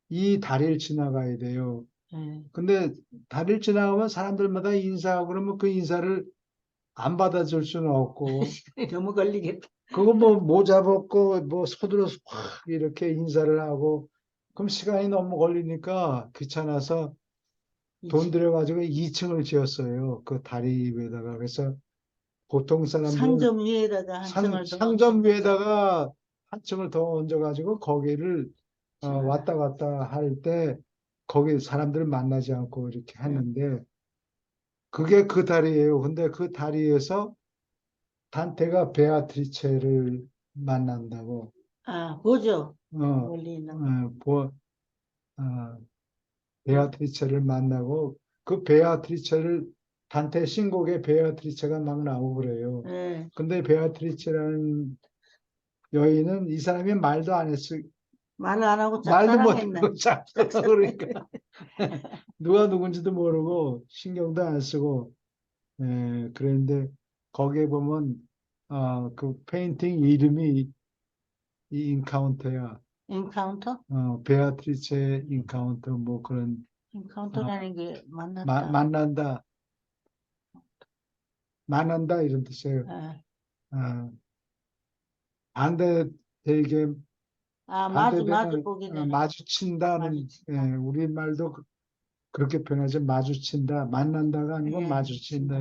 이 다리를 지나가야 돼요. 네. 근데 다리를 지나가면 사람들마다 인사하고 그러면 그 인사를 안 받아줄 수는 없고 너무 걸리겠다. 그거 모자 벗고 서둘러서 확 이렇게 인사를 하고 그럼 시간이 너무 걸리니까 귀찮아서 돈 들여가지고 2층을 지었어요. 그 다리 위에다가. 그래서 보통 사람들은 상점 위에다가 한 층을 더 상점 위에다가 한 층을 더 얹어가지고 거기를 왔다 갔다 할 때 거기 사람들을 만나지 않고 이렇게 했는데 그게 그 다리예요. 근데 그 다리에서 단테가 베아트리체를 만난다고. 아, 보죠. 어, 멀리 있는 거. 베아트리체를 만나고 그 베아트리체를 단테 신곡에 베아트리체가 막 나오고 그래요. 네. 근데 베아트리체라는 여인은 이 사람이 말도 안 했어. 말을 안 하고 말도 짝사랑했네. 못하고 자꾸 그러니까 누가 누군지도 모르고 신경도 안 쓰고 그런데 거기에 보면 그 페인팅 이름이 이 인카운터야. 인카운터? 베아트리체 인카운터 뭐 그런 인카운터라는 게 만났다. 만난다 이런 뜻이에요. 예. 안돼 되게 마주 반대되는 보게 되는 마주친다는 마주친다. 우리말도 그렇게 표현하죠. 마주친다. 만난다가 아니고 예, 마주친다.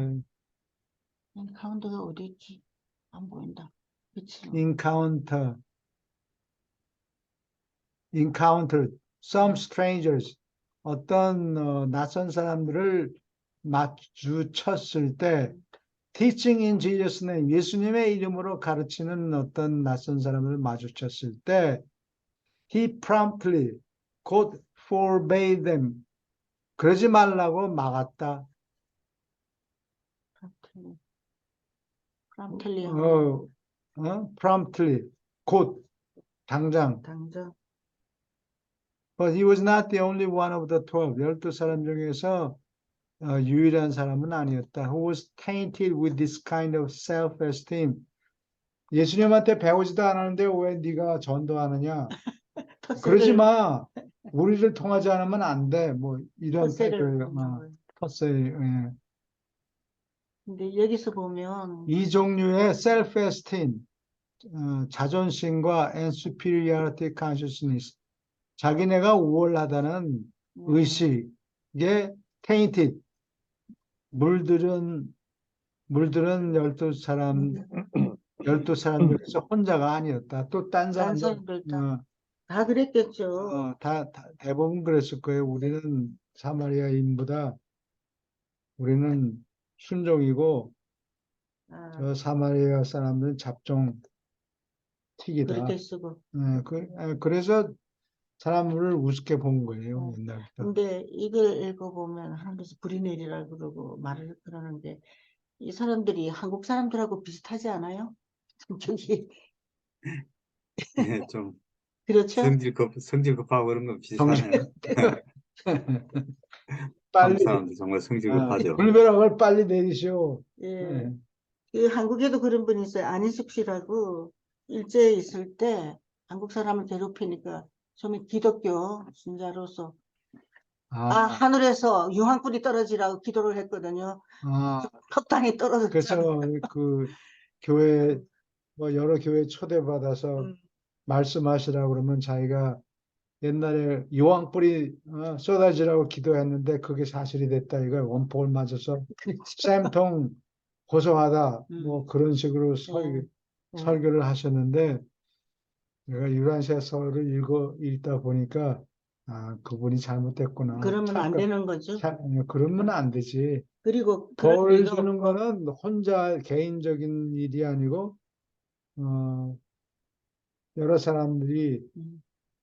인카운터가 어디 있지? 안 보인다. 그치? encounter, some strangers, 어떤 낯선 사람들을 마주쳤을 때, teaching in Jesus' name, 예수님의 이름으로 가르치는 어떤 낯선 사람을 마주쳤을 때, he promptly, 곧 forbade them, 그러지 말라고 막았다. 프람틀리 promptly, 곧, 당장. 당장. But he was not the only one of the 12. 12사람 중에서 유일한 사람은 아니었다. Who was tainted with this kind of self-esteem. 예수님한테 배우지도 않았는데 왜 네가 전도하느냐? 그러지 마. 우리를 통하지 않으면 안 돼. 뭐 이런 태도예요. 텃세. 예. 근데 여기서 보면 이 종류의 self-esteem, 자존심과 and superiority consciousness, 자기네가 우월하다는 의식에 tainted, 물들은 12사람 중에서 혼자가 아니었다. 또 딴 딴 사람들 사람들 다 그랬겠죠. 다 대부분 그랬을 거예요. 우리는 사마리아인보다 우리는 순종이고 저 사마리아 사람들은 잡종 틱이다. 그렇게 쓰고. 그래서 사람을 우습게 본 거예요. 옛날부터. 근데 이걸 읽어보면 한국에서 불이 내리라 그러고 말을 그러는데 이 사람들이 한국 사람들하고 비슷하지 않아요? 성격이. 예, 좀 그렇죠? 성질 급하고 그런 건 비슷하네요. 한국 사람들 정말 성질 급하죠. 불벼락을 빨리 내리시오. 예. 그 한국에도 그런 분이 있어요. 안희숙 씨라고 일제에 있을 때 한국 사람을 괴롭히니까 처음에 기독교 신자로서 하늘에서 유황불이 떨어지라고 기도를 했거든요. 턱단이 떨어졌죠. 그래서 그 교회 뭐 여러 교회 초대받아서 말씀하시라고 그러면 자기가 옛날에 유황불이 쏟아지라고 기도했는데 그게 사실이 됐다. 이걸 원폭을 맞아서 쌤통 고소하다. 뭐 그런 식으로 설교를 하셨는데 내가 유란시아서를 읽다 보니까 그분이 잘못됐구나. 그러면 안 되는 거죠. 그러면 안 되지. 그리고 벌 주는 거는 혼자 개인적인 일이 아니고 여러 사람들이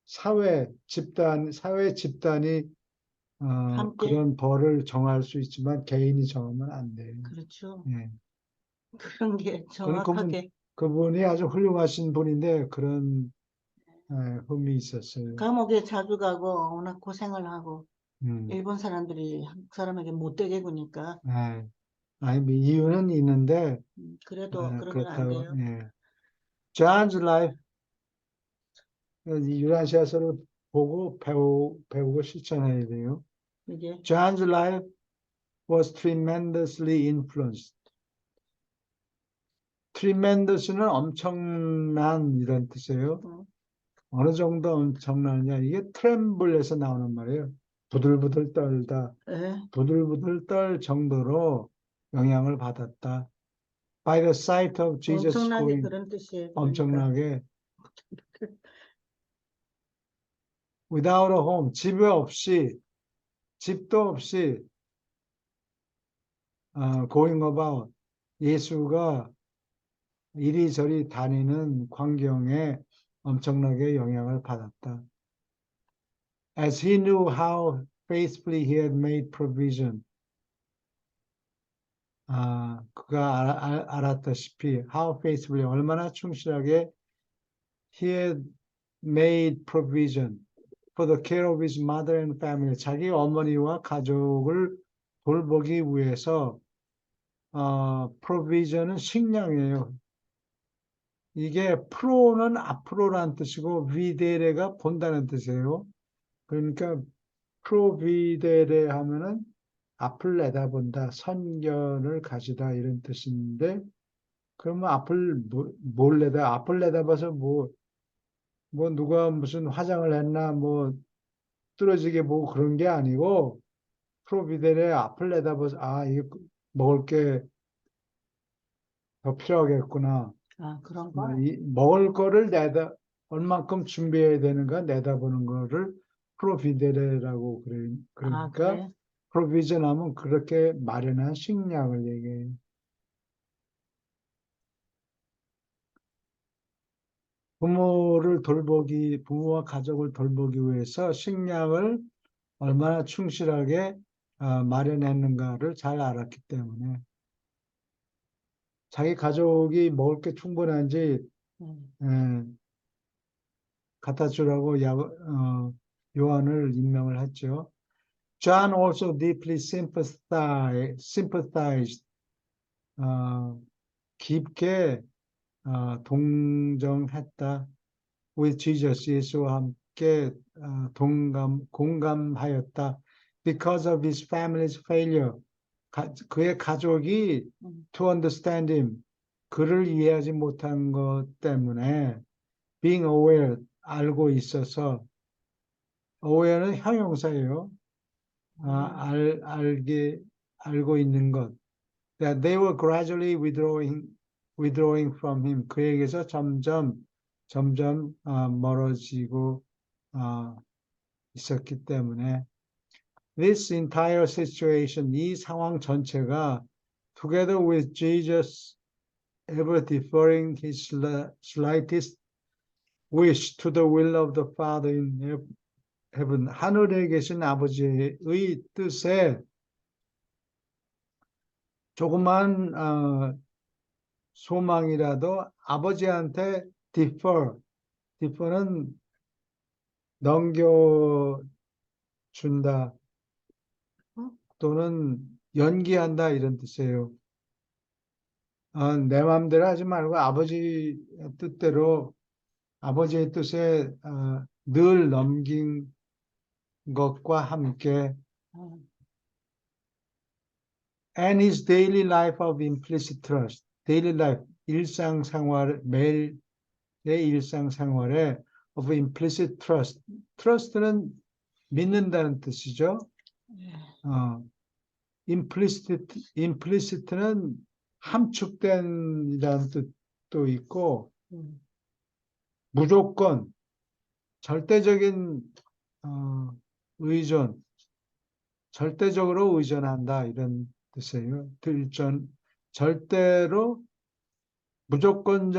사회 집단이 그런 벌을 정할 수 있지만 개인이 정하면 안 돼요. 그렇죠. 예. 그런 게 정확하게. 그분이 아주 훌륭하신 분인데 그런 흠이 있었어요. 감옥에 자주 가고 워낙 고생을 하고 일본 사람들이 한국 사람에게 못되게 구니까. 아니 이유는 있는데 그래도 그러면 그렇다고. 안 돼요. John's life, 유라시아서를 보고 배우고 실천해야 돼요. John's life was tremendously influenced. tremendous는 엄청난 이런 뜻이에요. 어느 정도 엄청나냐? 이게 트렘블에서 나오는 말이에요. 부들부들 떨다. 부들부들 떨 정도로 영향을 받았다. By the sight of Jesus 엄청나게 going. 그런 뜻이에요. 엄청나게. Without a home, 집도 없이 going about, 예수가 이리저리 다니는 광경에 엄청나게 영향을 받았다. As he knew how faithfully he had made provision. 그가 알았다시피 how faithfully, 얼마나 충실하게 he had made provision for the care of his mother and family. 자기 어머니와 가족을 돌보기 위해서 provision은 식량이에요. 이게 프로는 앞으로라는 뜻이고 비데레가 본다는 뜻이에요. 그러니까 프로비데레 하면은 앞을 내다본다, 선견을 가지다 이런 뜻인데 그러면 앞을 내다봐서 뭐 누가 무슨 화장을 했나 뭐 뚫어지게 보고 그런 게 아니고 프로비데레 앞을 내다봐서 이거 먹을 게 더 필요하겠구나. 그런 거. 이 먹을 거를 얼만큼 준비해야 되는가 내다보는 거를 프로비데레라고 그래. 그러니까 그래. 프로비전 하면 그렇게 마련한 식량을 얘기해요. 부모와 가족을 돌보기 위해서 식량을 얼마나 충실하게 마련했는가를 잘 알았기 때문에 자기 가족이 먹을 게 충분한지 에, 갖다 주라고 요한을 임명을 했죠. John also deeply sympathized, 깊게 동정했다. with Jesus, 예수와 함께 공감하였다. Because of his family's failure, 그의 가족이 to understand him, 그를 이해하지 못한 것 때문에 being aware, 알고 있어서 aware는 형용사예요. 알고 있는 것. That they were gradually withdrawing from him. 그에게서 점점 멀어지고 있었기 때문에 this entire situation, 이 상황 전체가 together with Jesus ever deferring his slightest wish to the will of the Father in heaven, 하늘에 계신 아버지의 뜻에 조그만 소망이라도 아버지한테 defer는 넘겨준다 또는 연기한다 이런 뜻이에요. 내 마음대로 하지 말고 아버지 뜻대로 아버지의 뜻에 늘 넘긴 것과 함께 and his daily life of implicit trust, daily life, 매일의 일상생활에 of implicit trust, trust는 믿는다는 뜻이죠. implicit는 함축된이라는 뜻도 있고 무조건 절대적인 의존, 절대적으로 의존한다 이런 뜻이에요. 절대로 무조건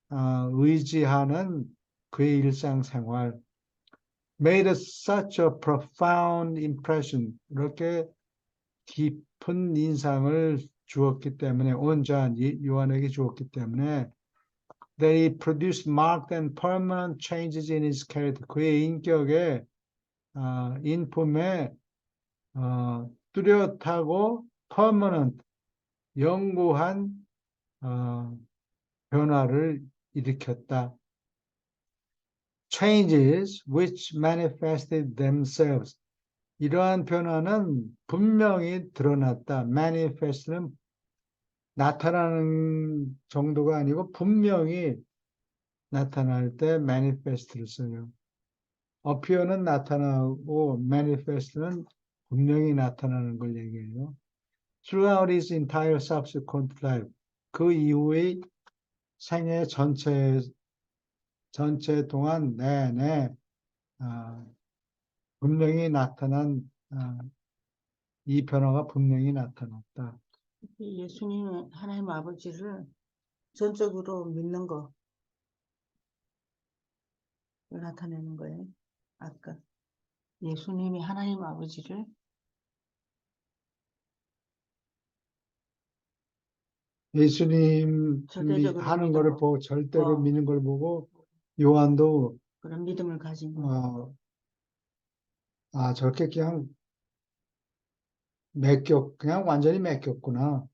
의지하는 그의 일상생활. made such a profound impression. 이렇게 깊은 인상을 주었기 때문에 요한에게 주었기 때문에 that he produced marked and permanent changes in his character. 그의 인격에 인품에 뚜렷하고 permanent 영구한 변화를 일으켰다. Changes which manifested themselves. 이러한 변화는 분명히 드러났다. manifest는 나타나는 정도가 아니고 분명히 나타날 때 manifest를 써요. appear는 나타나고 manifest는 분명히 나타나는 걸 얘기해요. Throughout his entire subsequent life, 그 이후의 생애 전체 동안 내내 분명히 나타난 이 변화가 분명히 나타났다. 예수님은 하나님 아버지를 전적으로 믿는 거 나타내는 거예요. 아까 예수님이 하나님 아버지를 예수님이 절대적으로 하는 믿는 거를 거. 보고 절대로 어. 믿는 걸 보고 요한도 그런 믿음을 가진 거. 저렇게 그냥 그냥 완전히 맡겼구나.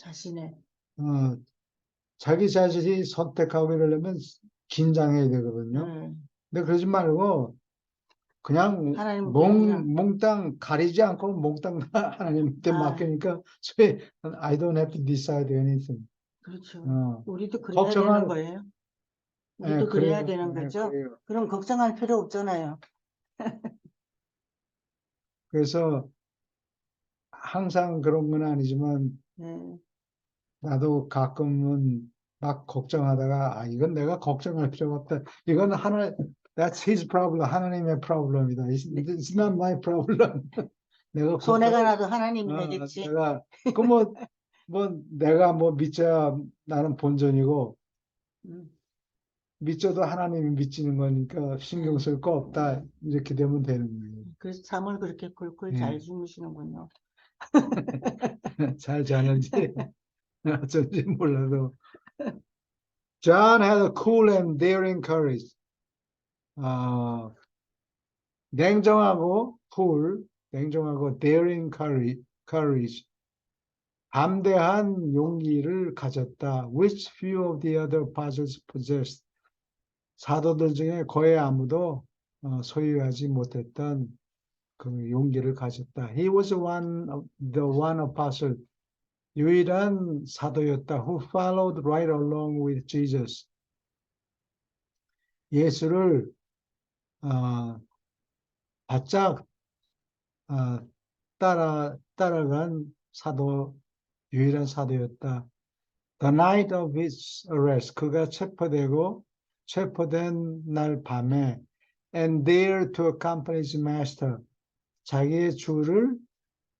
자신의 어, 자기 자신이 선택하고 이러려면 긴장해야 되거든요. 근데 그러지 말고 그냥 하나님께 그냥 몽땅 가리지 않고 몽땅 하나님께 아, 맡기니까 소위 I don't have to decide anything. 그렇죠. 어, 우리도 그래야 되는 걱정할 거예요. 예, 우리도 그래야 그래요. 되는 예, 거죠. 그래요. 그럼 걱정할 필요 없잖아요. 그래서 항상 그런 건 아니지만 네. 나도 가끔은 막 걱정하다가 아 이건 내가 걱정할 필요가 없다. 이건 that's his problem. 하나님의 problem이다. It's not my problem. 내가 손해가 걱정을 나도 하나님이 내겠지. 내가 그뭐 내가 뭐 믿자 나는 본전이고 음, 믿져도 하나님이 믿지는 거니까 신경 쓸 거 없다. 이렇게 되면 되는 거예요. 그래서 잠을 그렇게 굴굴 잘 예. 주무시는군요. 잘 자는지 어쩐지 몰라도 John had a cool and daring courage. 아, 냉정하고 cool, 냉정하고 daring courage. 담대한 용기를 가졌다. Which few of the other apostles possessed. 사도들 중에 거의 아무도 소유하지 못했던 그 용기를 가졌다. He was the one apostle. 유일한 사도였다. Who followed right along with Jesus. 예수를 바짝 따라간 사도, 유일한 사도였다. The night of his arrest, 그가 체포된 날 밤에, and there to accompany his master, 자기의 주를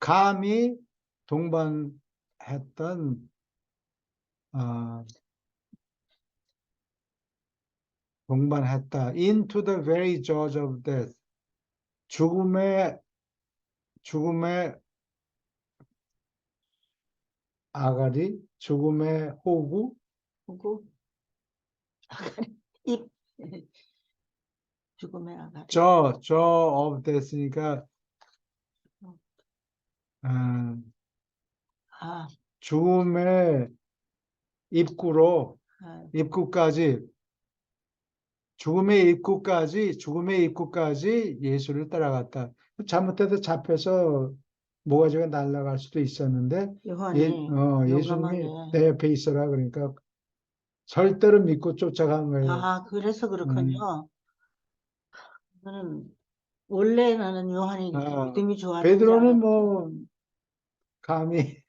감히 동반했던, 동반했다. Into the very jaws of death, 죽음의 아가리, 죽음의 호구, 보고 입 죽음의 아가리. jaw of death니까, 아, 죽음의 아, 입구까지, 죽음의 입구까지 예수를 따라갔다. 잘못해서 잡혀서 모가지가 날아갈 수도 있었는데, 요한이 예수님이 용감하게. 내 옆에 있어라. 그러니까 절대로 믿고 쫓아간 거예요. 아, 그래서 음, 그렇군요. 저는 원래 나는 요한이 믿음이 좋았는지 베드로는 알았지. 뭐, 감히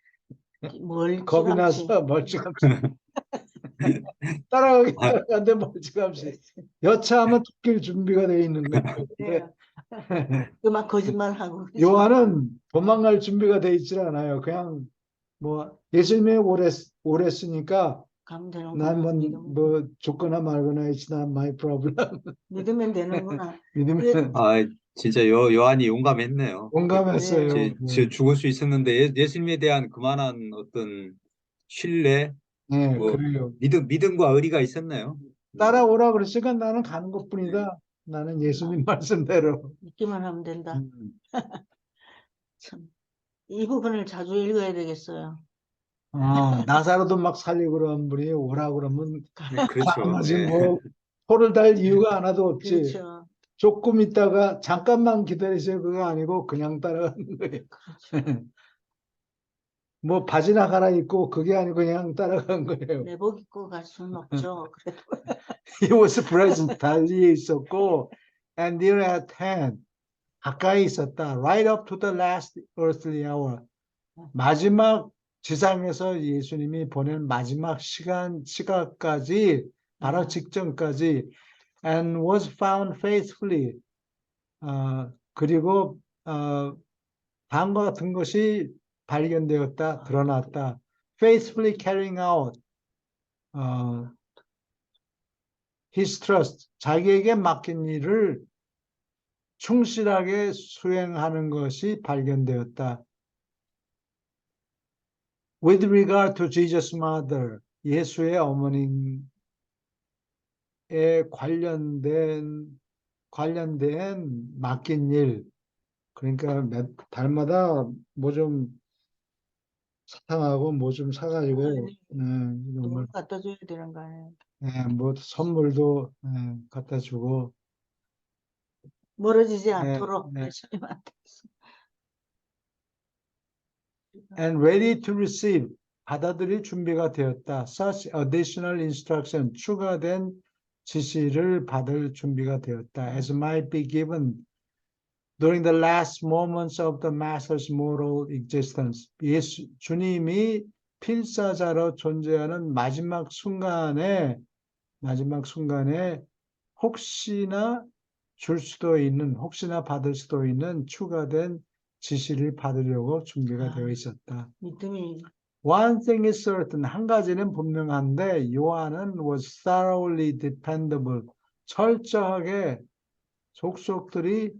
겁이 멀찌감치. 나서 멀찌감치 따라가긴 아, 따라가는데 멀찌감치 여차하면 토끼를 준비가 돼 있는 거예요. 그래요. 그만 거짓말하고. 요한은 도망갈 준비가 돼 있질 않아요. 그냥 뭐 예수님이 오래 쓰니까 가면 되는구나. 난뭐 좋거나 말거나 it's not my problem. 믿으면 되는구나. 믿으면 진짜 요한이 용감했네요. 공감했어요. 죽을 수 있었는데 예수님에 대한 그만한 어떤 신뢰, 네, 뭐 그래요. 믿음과 의리가 있었네요. 따라오라 그랬으니까 나는 가는 것뿐이다. 나는 예수님 말씀대로. 믿기만 하면 된다. 음. 참. 이 부분을 자주 읽어야 되겠어요. 나사로도 막 살리고 그런 분이 오라 그러면 그렇죠. 가지 예. 뭐 토를 달 이유가 하나도 없지. 그렇죠. 조금 있다가 잠깐만 기다리세요. 그거 아니고 그냥 따라가는 거예요. 그렇죠. 뭐 바지나 갈아입고 그게 아니고 그냥 따라간 거예요. 내복 입고 갈 수는 없죠. 그래도 He was present. 달리에 있었고 and near at hand. 가까이 있었다. Right up to the last earthly hour. 마지막 지상에서 예수님이 보낸 마지막 시간까지 바로 직전까지 and was found faithfully. 그리고 다음과 같은 것이 발견되었다, 드러났다. faithfully carrying out his trust. 자기에게 맡긴 일을 충실하게 수행하는 것이 발견되었다. With regard to Jesus' mother, 예수의 어머니에 관련된 맡긴 일, 그러니까 달마다 뭐 좀 사탕하고 뭐 좀 사가지고 아니, 이거 뭐, 뭘 갖다 줘야 되는 거 아니에요? 뭐 선물도 갖다 주고 멀어지지 예, 않도록 예. 예수님한테. and ready to receive 받아들일 준비가 되었다. Such additional instruction 추가된 지시를 받을 준비가 되었다. As might be given during the last moments of the Master's mortal existence. 주님이 필사자로 존재하는 마지막 순간에 혹시나 줄 수도 있는, 혹시나 받을 수도 있는 추가된 지시를 받으려고 준비가 되어 있었다. 믿음이 One thing is certain, 한 가지는 분명한데 요한은 was thoroughly dependable, 철저하게 족속들이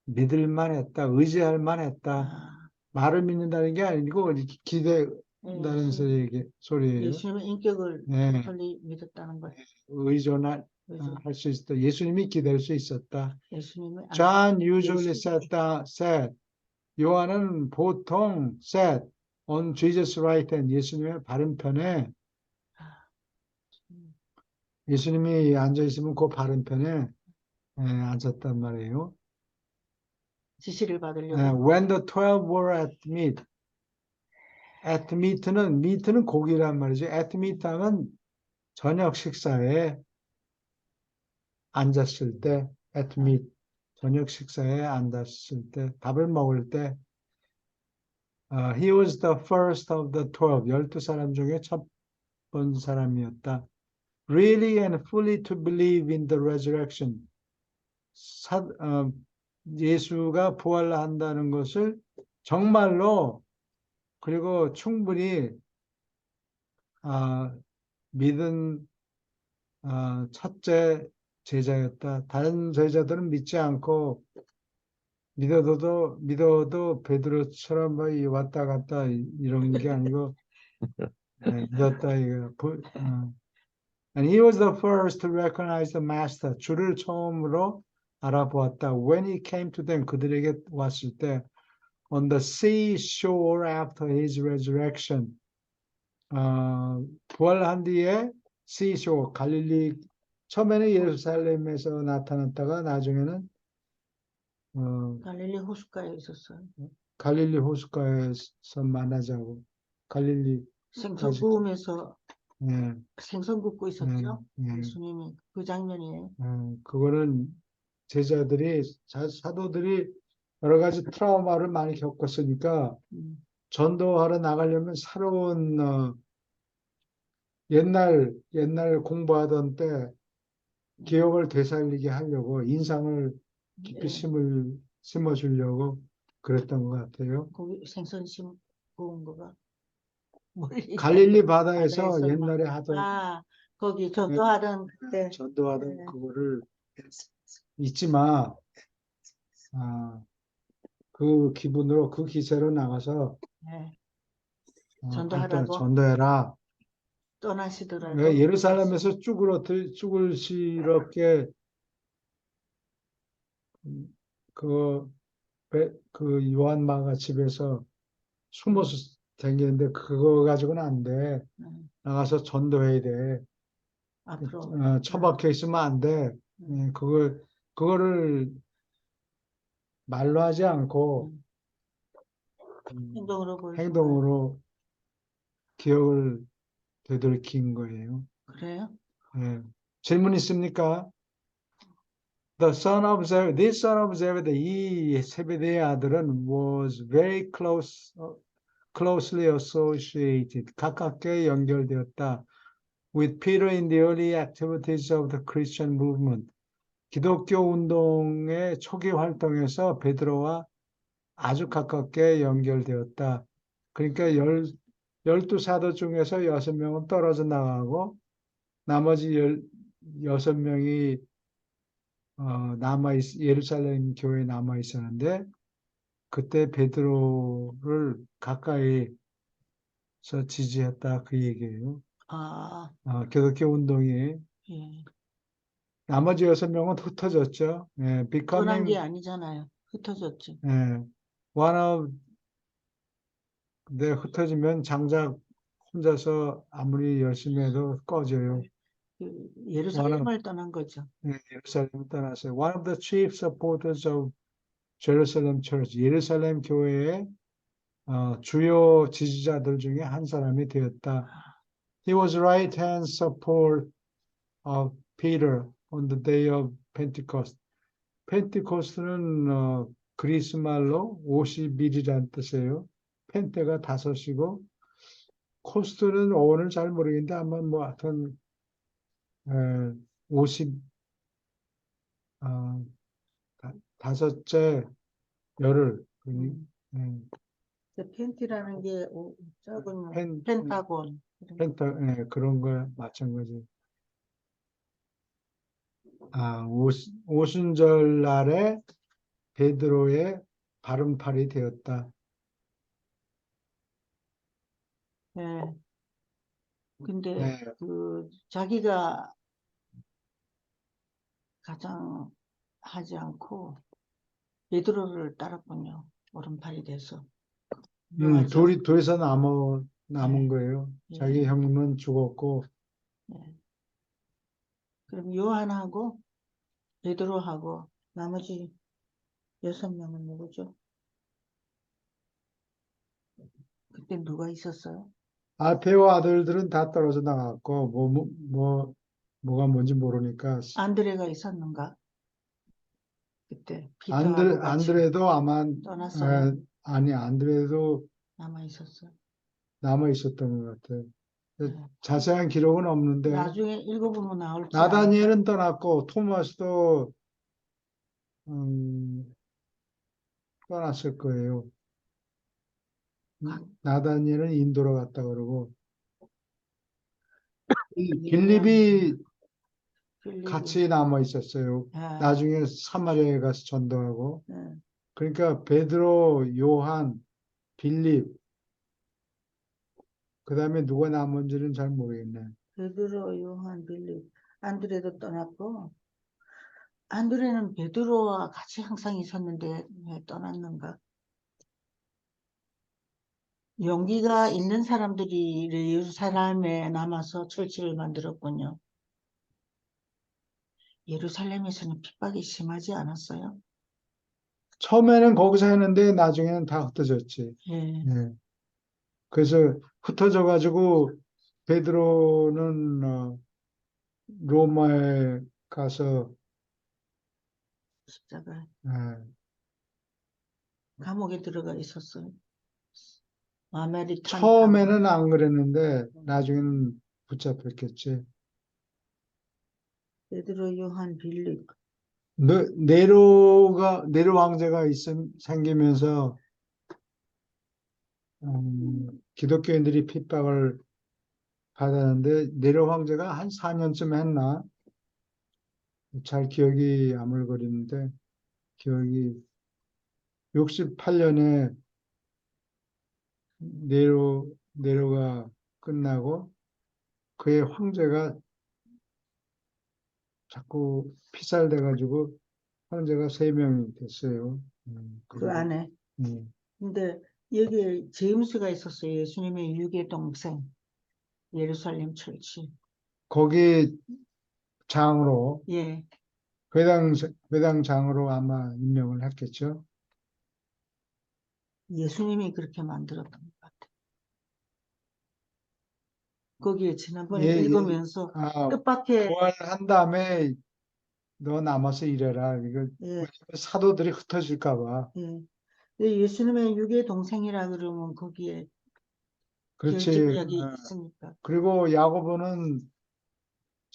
믿을 만했다, 의지할 만했다. 아, 말을 믿는다는 게 아니고 이렇게 기대한다는 소리예요. 예수님의 인격을 네. 털리 믿었다는 것. 의존할 수 있었다. 예수님이 기댈 수 있었다. 예수님의 John usually 예수님이 said, 요한은 보통 said on Jesus' right hand, 예수님의 바른편에 예수님이 앉아 있으면 그 바른편에 앉았단 말이에요. 지시를 받으려고. When the 12 were at meat, meat는 고기란 말이죠. at meat 하면 저녁 식사에 앉았을 때, at meat, 저녁 식사에 앉았을 때, 밥을 먹을 때, he was the first of the 12, 12사람 중에 첫 번 사람이었다. Really and fully to believe in the resurrection. 예수가 부활한다는 것을 정말로 그리고 충분히 믿은 첫째 제자였다. 다른 제자들은 믿지 않고 믿어도 베드로처럼 뭐 왔다 갔다 이런 게 아니고 믿었다 이거. And he was the first to recognize the master. 주를 처음으로 알아보았다. When he came to them, 그들에게 왔을 때, on the seashore after his resurrection. 부활한 뒤에 seashore, 갈릴리, 처음에는 예루살렘에서 나타났다가 나중에는 갈릴리 호숫가에 있었어요. 갈릴리 호숫가에서 만나자고. 갈릴리 생선 구우면서 예, 생선 굽고 있었죠. 예. 예수님이 그 장면이에요. 그거는 제자들이 사도들이 여러 가지 트라우마를 많이 겪었으니까 전도하러 나가려면 새로운 옛날 공부하던 때 기억을 되살리게 하려고 인상을 깊이 심어주려고 그랬던 것 같아요. 거기 생선 구운 거가 갈릴리 바다에서 바다에서 옛날에 하던 거기 전도하던 그때 전도하던 네. 그거를 잊지 마. 그 기분으로 그 기세로 나가서 네. 전도하라고 전도하라고 전도해라. 떠나시더라고. 예루살렘에서 쭈그럽게 그 요한마가 집에서 숨어서 다니는데 그거 가지고는 안 돼. 나가서 전도해야 돼. 앞으로 처박혀 있으면 안 돼. 그거를 말로 하지 않고 행동으로 기억을 되돌이킨 거예요. 그래요? 질문 있습니까? This son of Zebedee, 이 세베대의 아들은 was very closely associated, 가깝게 연결되었다. With Peter in the early activities of the Christian movement. 기독교 운동의 초기 활동에서 베드로와 아주 가깝게 연결되었다. 그러니까 12사도 중에서 6명은 떨어져 나가고 나머지 6명이 예루살렘 교회에 남아 있었는데 그때 베드로를 가까이서 지지했다 그 얘기예요. 기독교 운동이 나머지 6명은 흩어졌죠. 떠난 게 아니잖아요. 흩어졌죠. one of 근데 흩어지면 장작 혼자서 아무리 열심히 해도 꺼져요. 그 예루살렘을 떠난 거죠. 예루살렘을 떠났어요. One of the chief supporters of Jerusalem Church, 예루살렘 교회의 주요 지지자들 중에 한 사람이 되었다. He was right hand support of Peter on the day of Pentecost. 펜티코스트는 그리스 말로 50일이라는 뜻이에요. 펜테가 다섯이고 코스트는 어원을 잘 모르겠는데 아마 뭐 하여튼 50 다섯째 열흘 펜티라는 게 작은 펜 펜타곤. 펜타 그런 거에 마찬가지. 오순절 날에 베드로의 바른팔이 되었다. 네. 근데 네. 그 자기가 가장 하지 않고 베드로를 따랐군요. 오른팔이 돼서. 맞아. 둘이서 남은 네. 거예요. 예. 자기 형님은 죽었고 네. 그럼 요한하고 베드로하고 나머지 6명은 누구죠? 그때 누가 있었어요? 알페오 아들들은 다 떨어져 나갔고 뭐가 뭔지 모르니까 안드레가 있었는가? 그때 피터하고 같이 안드레도 아마 떠났어요? 아니 안드레도 남아 있었어요. 남아 있었던 것 같아요. 네. 자세한 기록은 없는데 나중에 읽어보면 나올지 나다니엘은 떠났고 토마스도 떠났을 거예요. 나다니엘은 인도로 갔다 그러고 빌립이 같이 남아 있었어요. 아, 나중에 사마리아에 가서 전도하고 네. 그러니까 베드로, 요한, 빌립 그다음에 누가 남은지는 잘 모르겠네. 베드로, 요한, 빌립, 안드레도 떠났고 안드레는 베드로와 같이 항상 있었는데 왜 떠났는가? 용기가 있는 사람들이 예루살렘에 남아서 철치를 만들었군요. 예루살렘에서는 핍박이 심하지 않았어요? 처음에는 거기서 했는데 나중에는 다 흩어졌지. 예. 예. 그래서 흩어져 가지고 베드로는 로마에 가서 십자가 예, 감옥에 들어가 있었어요. 아메리칸 처음에는 안 그랬는데 나중에는 붙잡혔겠지. 베드로, 요한, 빌립. 네로 황제가 생기면서 기독교인들이 핍박을 받았는데 네로 황제가 한 4년쯤 했나? 잘 기억이 아물거리는데 기억이 68년에 네로가 끝나고 그의 황제가 자꾸 피살돼가지고 황제가 3명이 됐어요. 그 그리고 안에. 근데 여기 제임스가 있었어요. 예수님의 유괴 동생. 예루살렘 철치. 거기 장으로 예. 회당장으로 아마 임명을 했겠죠. 예수님이 그렇게 만들었던 것 같아요. 거기에 지난번에 예, 읽으면서 뜻밖의 부활한 다음에 너 남아서 일해라. 이거 예, 사도들이 흩어질까 봐. 예. 예수님의 유괴 동생이라 그러면 거기에 그렇지. 결집력이 있으니까. 그리고 야고보는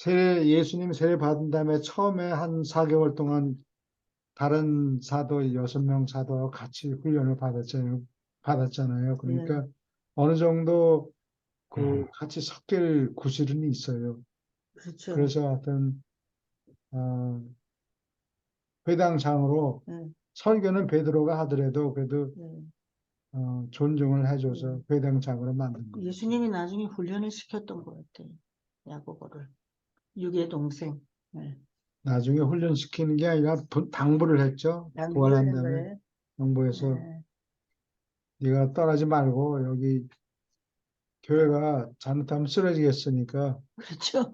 예수님 세례 받은 다음에 처음에 한 4개월 동안 다른 사도 6명 사도와 같이 훈련을 받았잖아요. 그러니까 어느 정도 같이 섞일 구실은 있어요. 그렇죠. 그래서 하여튼 회당장으로 예, 설교는 베드로가 하더라도 그래도 예. 존중을 해줘서 회당장으로 만든 거예요. 예수님이 나중에 훈련을 시켰던 것 같아요. 야고보를. 유괴 동생. 예. 나중에 훈련시키는 게 아니라 당부를 했죠. 부활한 양육을 한 다음에 거예요. 정부에서 예. 네가 떠나지 말고 여기 교회가 잘못하면 쓰러지겠으니까 그렇죠.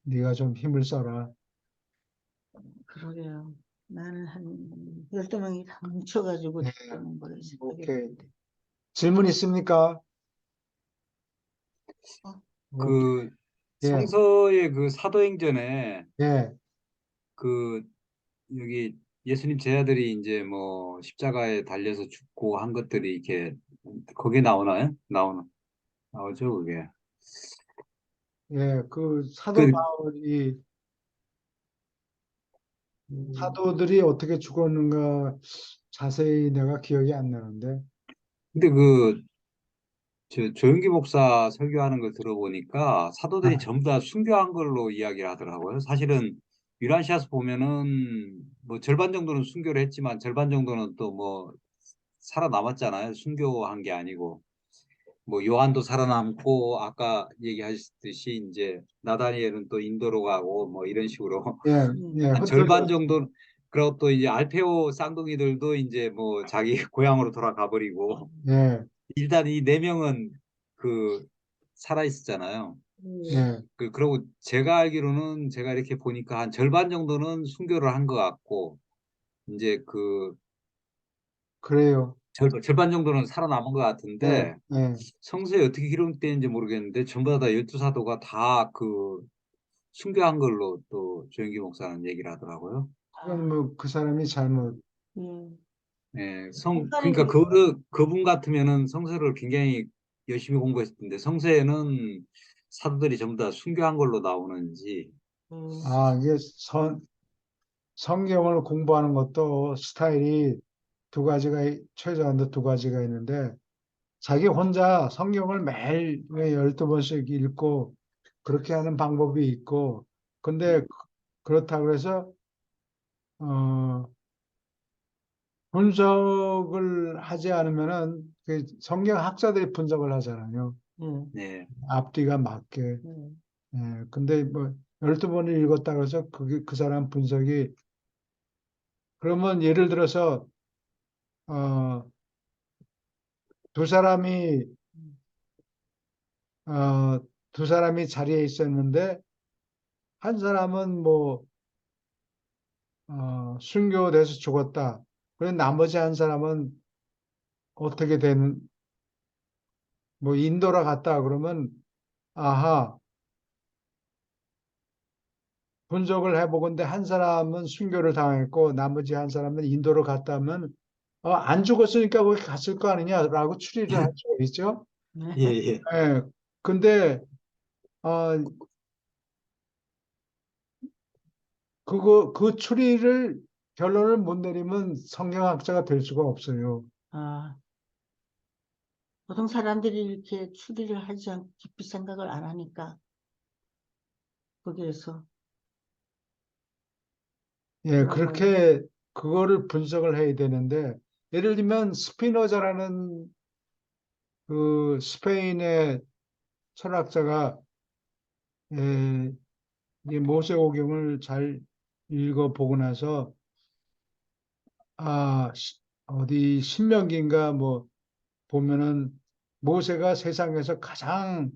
네가 좀 힘을 써라. 그러게요. 나는 한 12명이 다 뭉쳐가지고 네. 그러는 걸 오케이. 생각했는데. 질문 있습니까? 어, 오케이. 그 예, 성서의 그 사도행전에 예, 그 여기 예수님 제자들이 이제 뭐 십자가에 달려서 죽고 한 것들이 이렇게 거기에 나오나요? 나오죠, 그게. 예. 그 사도 그 바울이 음, 사도들이 어떻게 죽었는가 자세히 내가 기억이 안 나는데. 근데 그 조영기 목사 설교하는 걸 들어보니까 사도들이 아, 전부 다 순교한 걸로 이야기를 하더라고요. 사실은 유란시아서 보면은 뭐 절반 정도는 순교를 했지만 절반 정도는 또 뭐 살아남았잖아요. 순교한 게 아니고. 뭐 요한도 살아남고 아까 얘기하셨듯이 이제 나다니엘은 또 인도로 가고 뭐 이런 식으로 예, 예, 한 절반 흩어져. 정도. 그리고 또 이제 알페오 쌍둥이들도 이제 뭐 자기 고향으로 돌아가 버리고 예, 일단 이 네 명은 그 살아 있었잖아요. 예, 그리고 제가 알기로는 제가 이렇게 보니까 한 절반 정도는 순교를 한 것 같고 이제 그 그래요. 절반 정도는 살아남은 것 예, 같은데 예. 성서에 어떻게 기록되는지 모르겠는데 전부 다 열두 사도가 다 그 순교한 걸로 또 조영기 목사는 얘기를 하더라고요. 그건 아, 뭐 그 사람이 잘못. 예. 예, 목사님 그러니까 그래. 그분 같으면은 성서를 굉장히 열심히 공부했을 텐데 성서에는 사도들이 전부 다 순교한 걸로 나오는지. 아, 이게 성경을 공부하는 것도 스타일이 두 가지가, 최소한도 두 가지가 있는데, 자기 혼자 성경을 매일 12번씩 읽고, 그렇게 하는 방법이 있고, 근데 그렇다고 해서, 어, 분석을 하지 않으면은, 그 성경 학자들이 분석을 하잖아요. 예. 네, 앞뒤가 맞게. 예. 예, 근데 뭐, 12번을 읽었다고 해서 그 사람 분석이, 그러면 예를 들어서, 어, 두 사람이 어, 두 사람이 자리에 있었는데 한 사람은 뭐 순교돼서 죽었다. 그런데 나머지 한 사람은 어떻게 된, 뭐 인도로 갔다 그러면 아하, 분석을 해보건대 한 사람은 순교를 당했고 나머지 한 사람은 인도로 갔다면 안 죽었으니까 거기 갔을 거 아니냐라고 추리를 할 수가 있죠. 네. 예, 예. 예. 근데 어, 그 추리를 결론을 못 내리면 성경학자가 될 수가 없어요. 아, 보통 사람들이 이렇게 추리를 하지 않고 깊이 생각을 안 하니까 거기에서 예, 그런 거예요. 그렇게 그거를 분석을 해야 되는데 예를 들면 스피노자라는 그 스페인의 철학자가 이 모세오경을 잘 읽어보고 나서 아 어디 신명기인가 뭐 보면은 모세가 세상에서 가장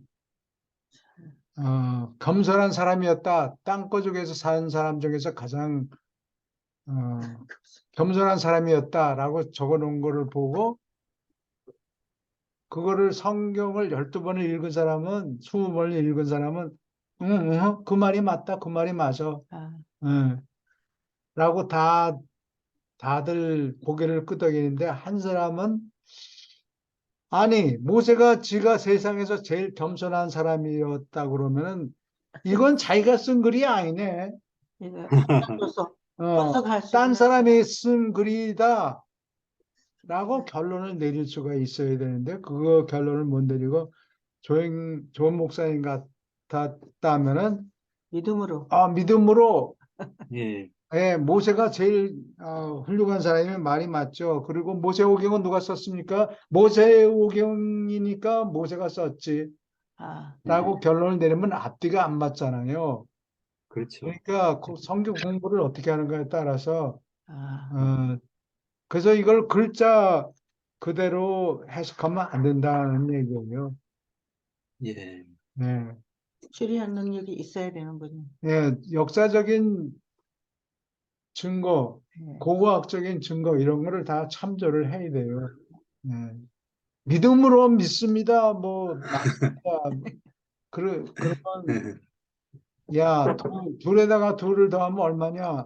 겸손한 사람이었다. 땅거죽에서 사는 사람 중에서 가장 어, 겸손한 사람이었다라고 적어놓은 거를 보고 그거를 성경을 12번을 읽은 사람은, 20번을 읽은 사람은, 응, 응, 그 말이 맞다, 그 말이 맞아. 아, 응, 라고 다들 고개를 끄덕이는데, 한 사람은, 아니, 모세가 지가 세상에서 제일 겸손한 사람이었다 그러면은, 이건 자기가 쓴 글이 아니네. 이거 학자로서 분석할 수 딴 있는 사람이 쓴 글이다. 라고 결론을 내릴 수가 있어야 되는데, 그거 결론을 못 내리고, 좋은 목사님 같았다면은 믿음으로. 믿음으로 예. 모세가 제일 훌륭한 사람이면 말이 맞죠. 그리고 모세오경은 누가 썼습니까? 모세오경이니까 모세가 썼지. 아, 예. 라고 결론을 내리면 앞뒤가 안 맞잖아요. 그렇죠. 그러니까 그 성경 공부를 어떻게 하는가에 따라서 아, 어, 그래서 이걸 글자 그대로 해석하면 안 된다는 얘기예요. 예. 네. 추리한 능력이 있어야 되는군요. 예, 역사적인 증거, 네. 고고학적인 증거 이런 거를 다 참조를 해야 돼요. 네. 믿음으로 믿습니다. 뭐 맞습니다. 그러면 야, 둘에다가 둘을 더하면 얼마냐?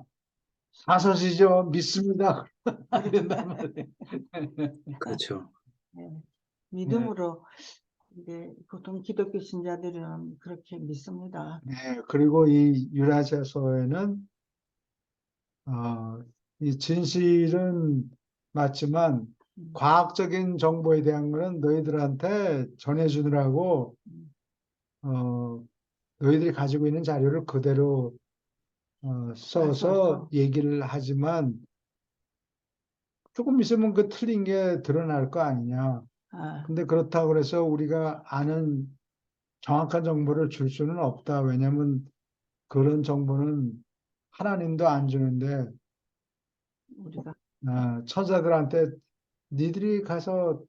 다섯이죠. 믿습니다. 안 된단 말이에요. 그렇죠. 네. 믿음으로 이제 보통 기독교 신자들은 그렇게 믿습니다. 네, 그리고 이 유라시아서에는 이 진실은 맞지만 음. 과학적인 정보에 대한 거는 너희들한테 전해주느라고 너희들이 가지고 있는 자료를 그대로 써서 써서. 얘기를 하지만 조금 있으면 그 틀린 게 드러날 거 아니냐. 아, 근데 그렇다고 그래서 우리가 아는 정확한 정보를 줄 수는 없다. 왜냐하면 그런 정보는 하나님도 안 주는데 우리가 천사들한테 니들이 가서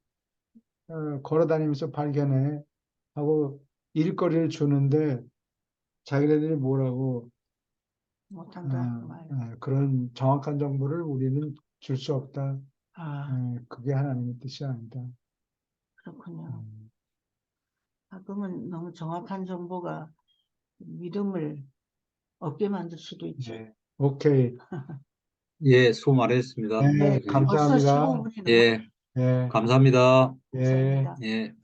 걸어 다니면서 발견해 하고 일거리를 주는데 자기네들이 뭐라고 못한다 그 말. 그런 정확한 정보를 우리는 줄 수 없다. 아, 그게 하나님의 뜻이 아니다. 그렇군요. 그러면 너무 정확한 정보가 믿음을 없게 만들 수도 있죠. 네. 오케이. 예, 수고 많으셨습니다. 네, 벌써 감사합니다. 15분이 예, 예, 감사합니다. 예. 넘었습니다. 예.